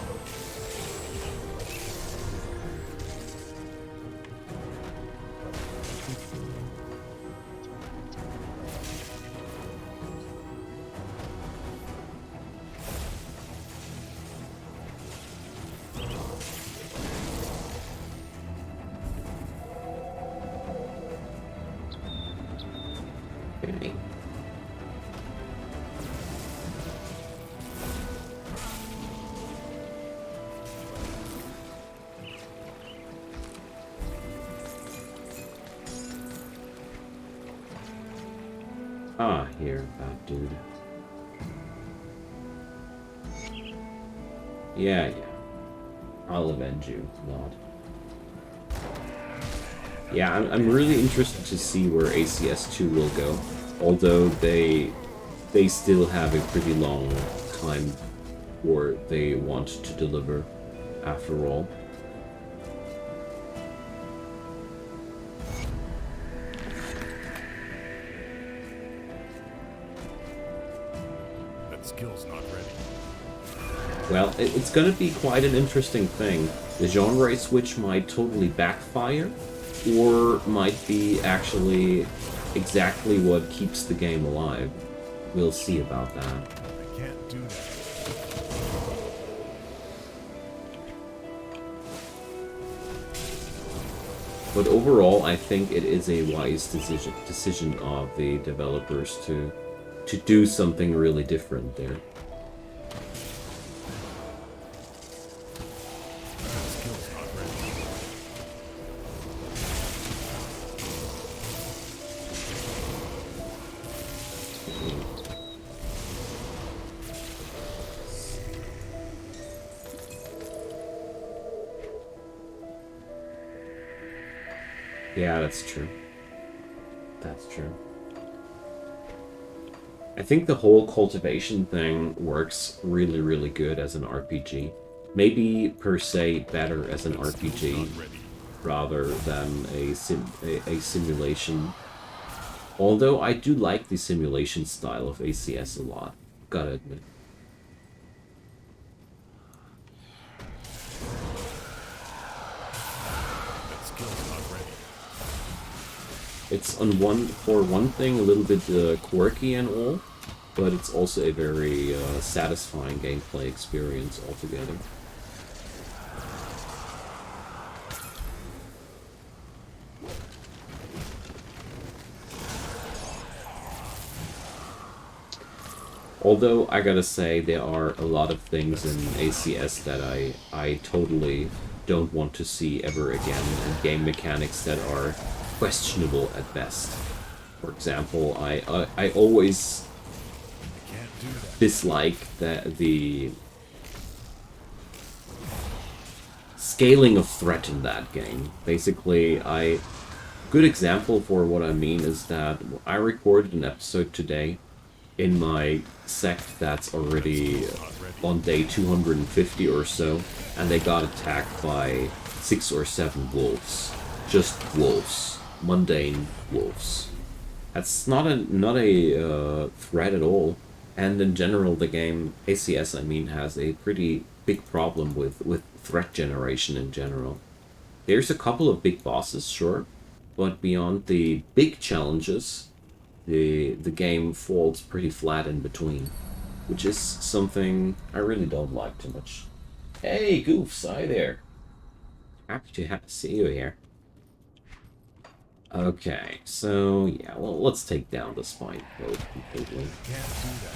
Okay. Ah, here, bad dude. Yeah. I'll avenge you, Lord. Yeah, I'm really interested to see where ACS 2 will go. Although they still have a pretty long time where they want to deliver, after all. That skill's not ready. Well, it's gonna be quite an interesting thing. The genre switch might totally backfire, or might be actually exactly what keeps the game alive. We'll see about that. I can't do that. But overall, I think it is a wise decision of the developers to do something really different there. That skill's not ready. Yeah, that's true. That's true. I think the whole cultivation thing works really, really good as an RPG. Maybe per se better as an RPG Not ready. rather than a simulation. Although I do like the simulation style of ACS a lot, gotta admit. That skill's not ready. It's for one thing a little bit quirky and all, but it's also a very satisfying gameplay experience altogether. Although I gotta say there are a lot of things in ACS that I totally don't want to see ever again, and game mechanics that are questionable at best. For example, I always Can't do that. dislike the scaling of threat in that game. Basically, good example for what I mean is that I recorded an episode today in my sect that's already on day 250 or so, and they got attacked by 6 or 7 wolves. Just wolves. Mundane wolves. That's not a threat at all. And in general, the game, ACS, I mean, has a pretty big problem with threat generation in general. There's a couple of big bosses, sure, but beyond the big challenges, the game falls pretty flat in between, which is something I really don't like too much. Hey, Goofs, hi there. Happy to see you here. Okay, so yeah, well, let's take down the spine probe completely. Can't do that yet.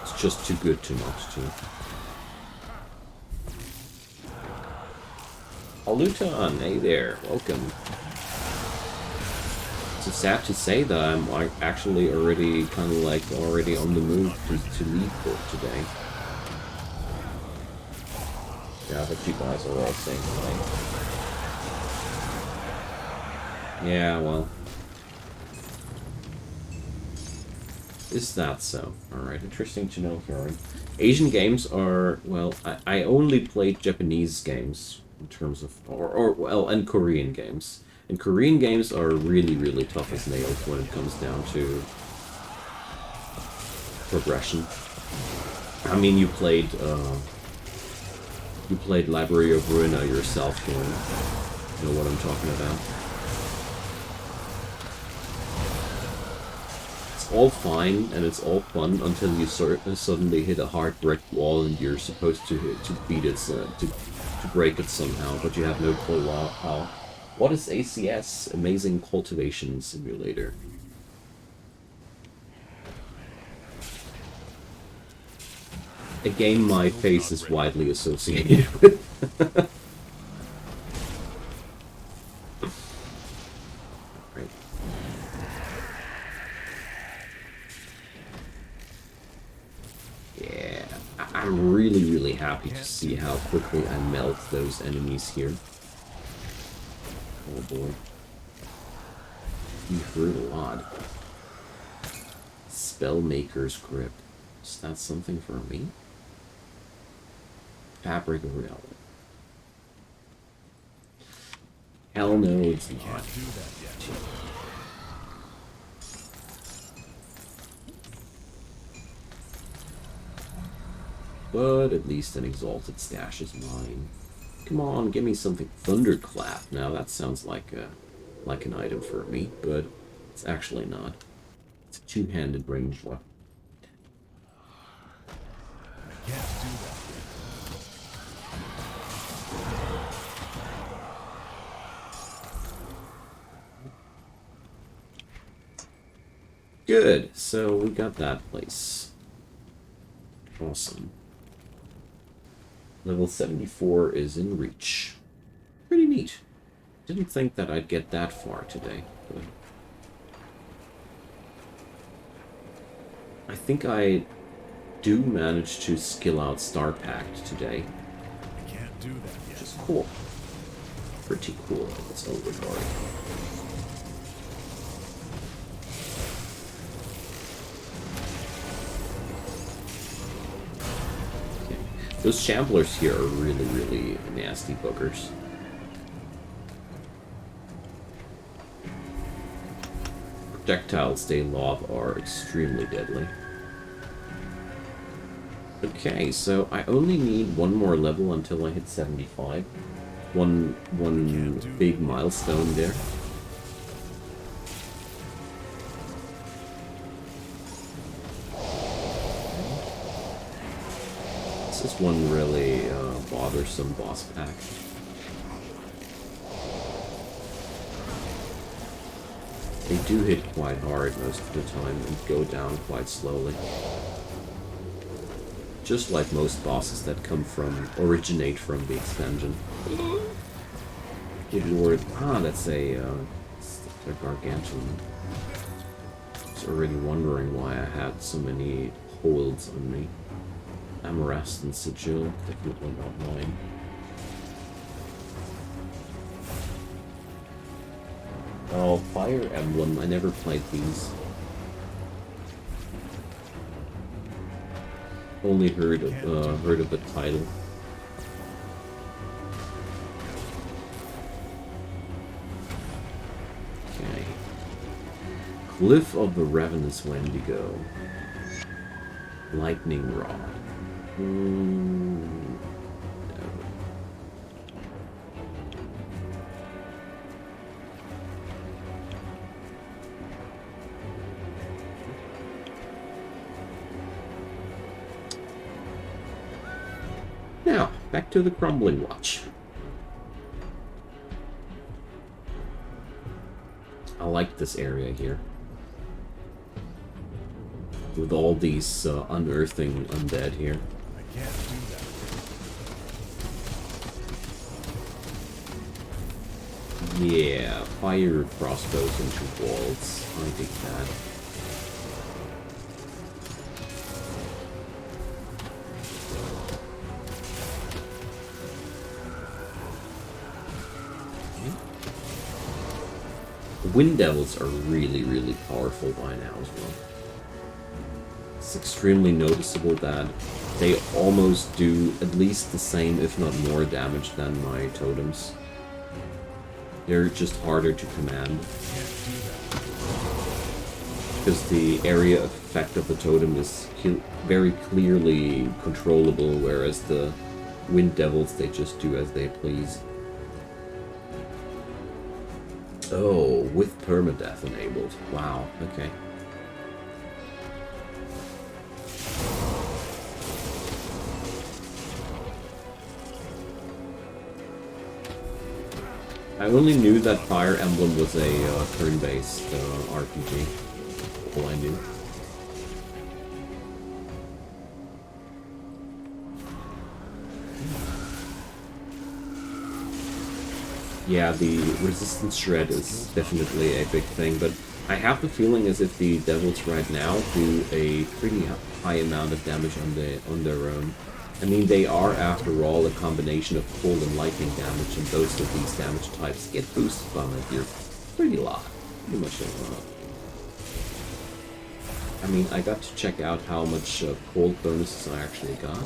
It's just too good to not to. Aluton, hey there, welcome. It's sad to say that I'm actually already kind of like already on the move to leave for today. Yeah, but you guys are all saying tonight. Yeah, well. Is that so? Alright, interesting to know, Karen. Asian games are, well, I only played Japanese games in terms of, well, and Korean games. And Korean games are really, really tough as nails when it comes down to progression. I mean, you played Library of Ruina yourself, you know what I'm talking about. It's all fine and it's all fun until you suddenly hit a hard brick wall and you're supposed to beat it, to break it somehow, but you have no clue how. What is ACS? Amazing Cultivation Simulator. A game my face is widely associated with. Right. Yeah, I'm really, really happy to see how quickly I melt those enemies here. Oh boy. You hurt a lot. Spellmaker's Grip. Is that something for me? Fabric of Reality. Hell no, it's not. Can't do that yet. But at least an exalted stash is mine. Come on, give me something. Thunderclap. Now that sounds like an item for me, but it's actually not. It's a two-handed ranged weapon. I can't do that yet. Good. So we got that place. Awesome. Level 74 is in reach. Pretty neat. Didn't think that I'd get that far today, but I think I do manage to skill out Star Pact today. I can't do that Which yet. is cool. Pretty cool in its own regard. Okay. Those Champlers here are really, really nasty boogers. Projectiles they lob are extremely deadly. Okay, so I only need one more level until I hit 75. One big milestone there. This is one really bothersome boss pack. They do hit quite hard most of the time and go down quite slowly. Just like most bosses that originate from the expansion. Good lord. Ah, that's a gargantuan. I was already wondering why I had so many holds on me. Amarest and Sigil, definitely not mine. Oh, Fire Emblem, I never played these. Only heard of the title. Okay. Cliff of the Ravenous Wendigo. Lightning Rod. No. Now, back to the Crumbling Watch. I like this area here. With all these unearthing undead here. I can't do that. Yeah, fire crossbows into walls. I dig that. Wind Devils are really, really powerful by now as well. It's extremely noticeable that they almost do at least the same, if not more damage than my totems. They're just harder to command. Because the area effect of the totem is very clearly controllable, whereas the Wind Devils, they just do as they please. Oh, with permadeath enabled. Wow, okay. I only knew that Fire Emblem was a turn-based RPG. All I knew. Yeah, the resistance shred is definitely a big thing, but I have the feeling as if the Devils right now do a pretty high amount of damage on their own. I mean, they are, after all, a combination of cold and lightning damage, and most of these damage types get boosted from it. You're pretty lot. Pretty much a lot. I mean, I got to check out how much cold bonuses I actually got.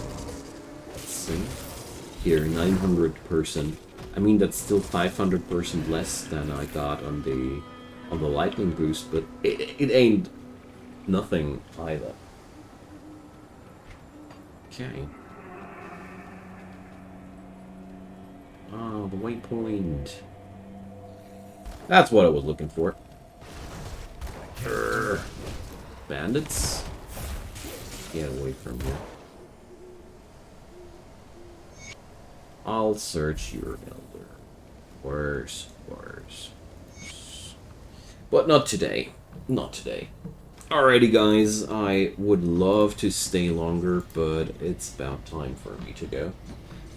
Let's see. Here, 900%. I mean, that's still 500% less than I got on the lightning boost, but it ain't nothing either. Okay. Oh, the waypoint. That's what I was looking for. Bandits? Get away from here. I'll search your elder. Worse. But not today. Not today. Alrighty, guys. I would love to stay longer, but it's about time for me to go.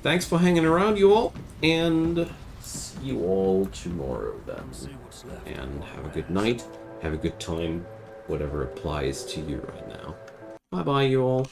Thanks for hanging around, you all, and see you all tomorrow then. And have a good night, have a good time, whatever applies to you right now. Bye-bye, you all.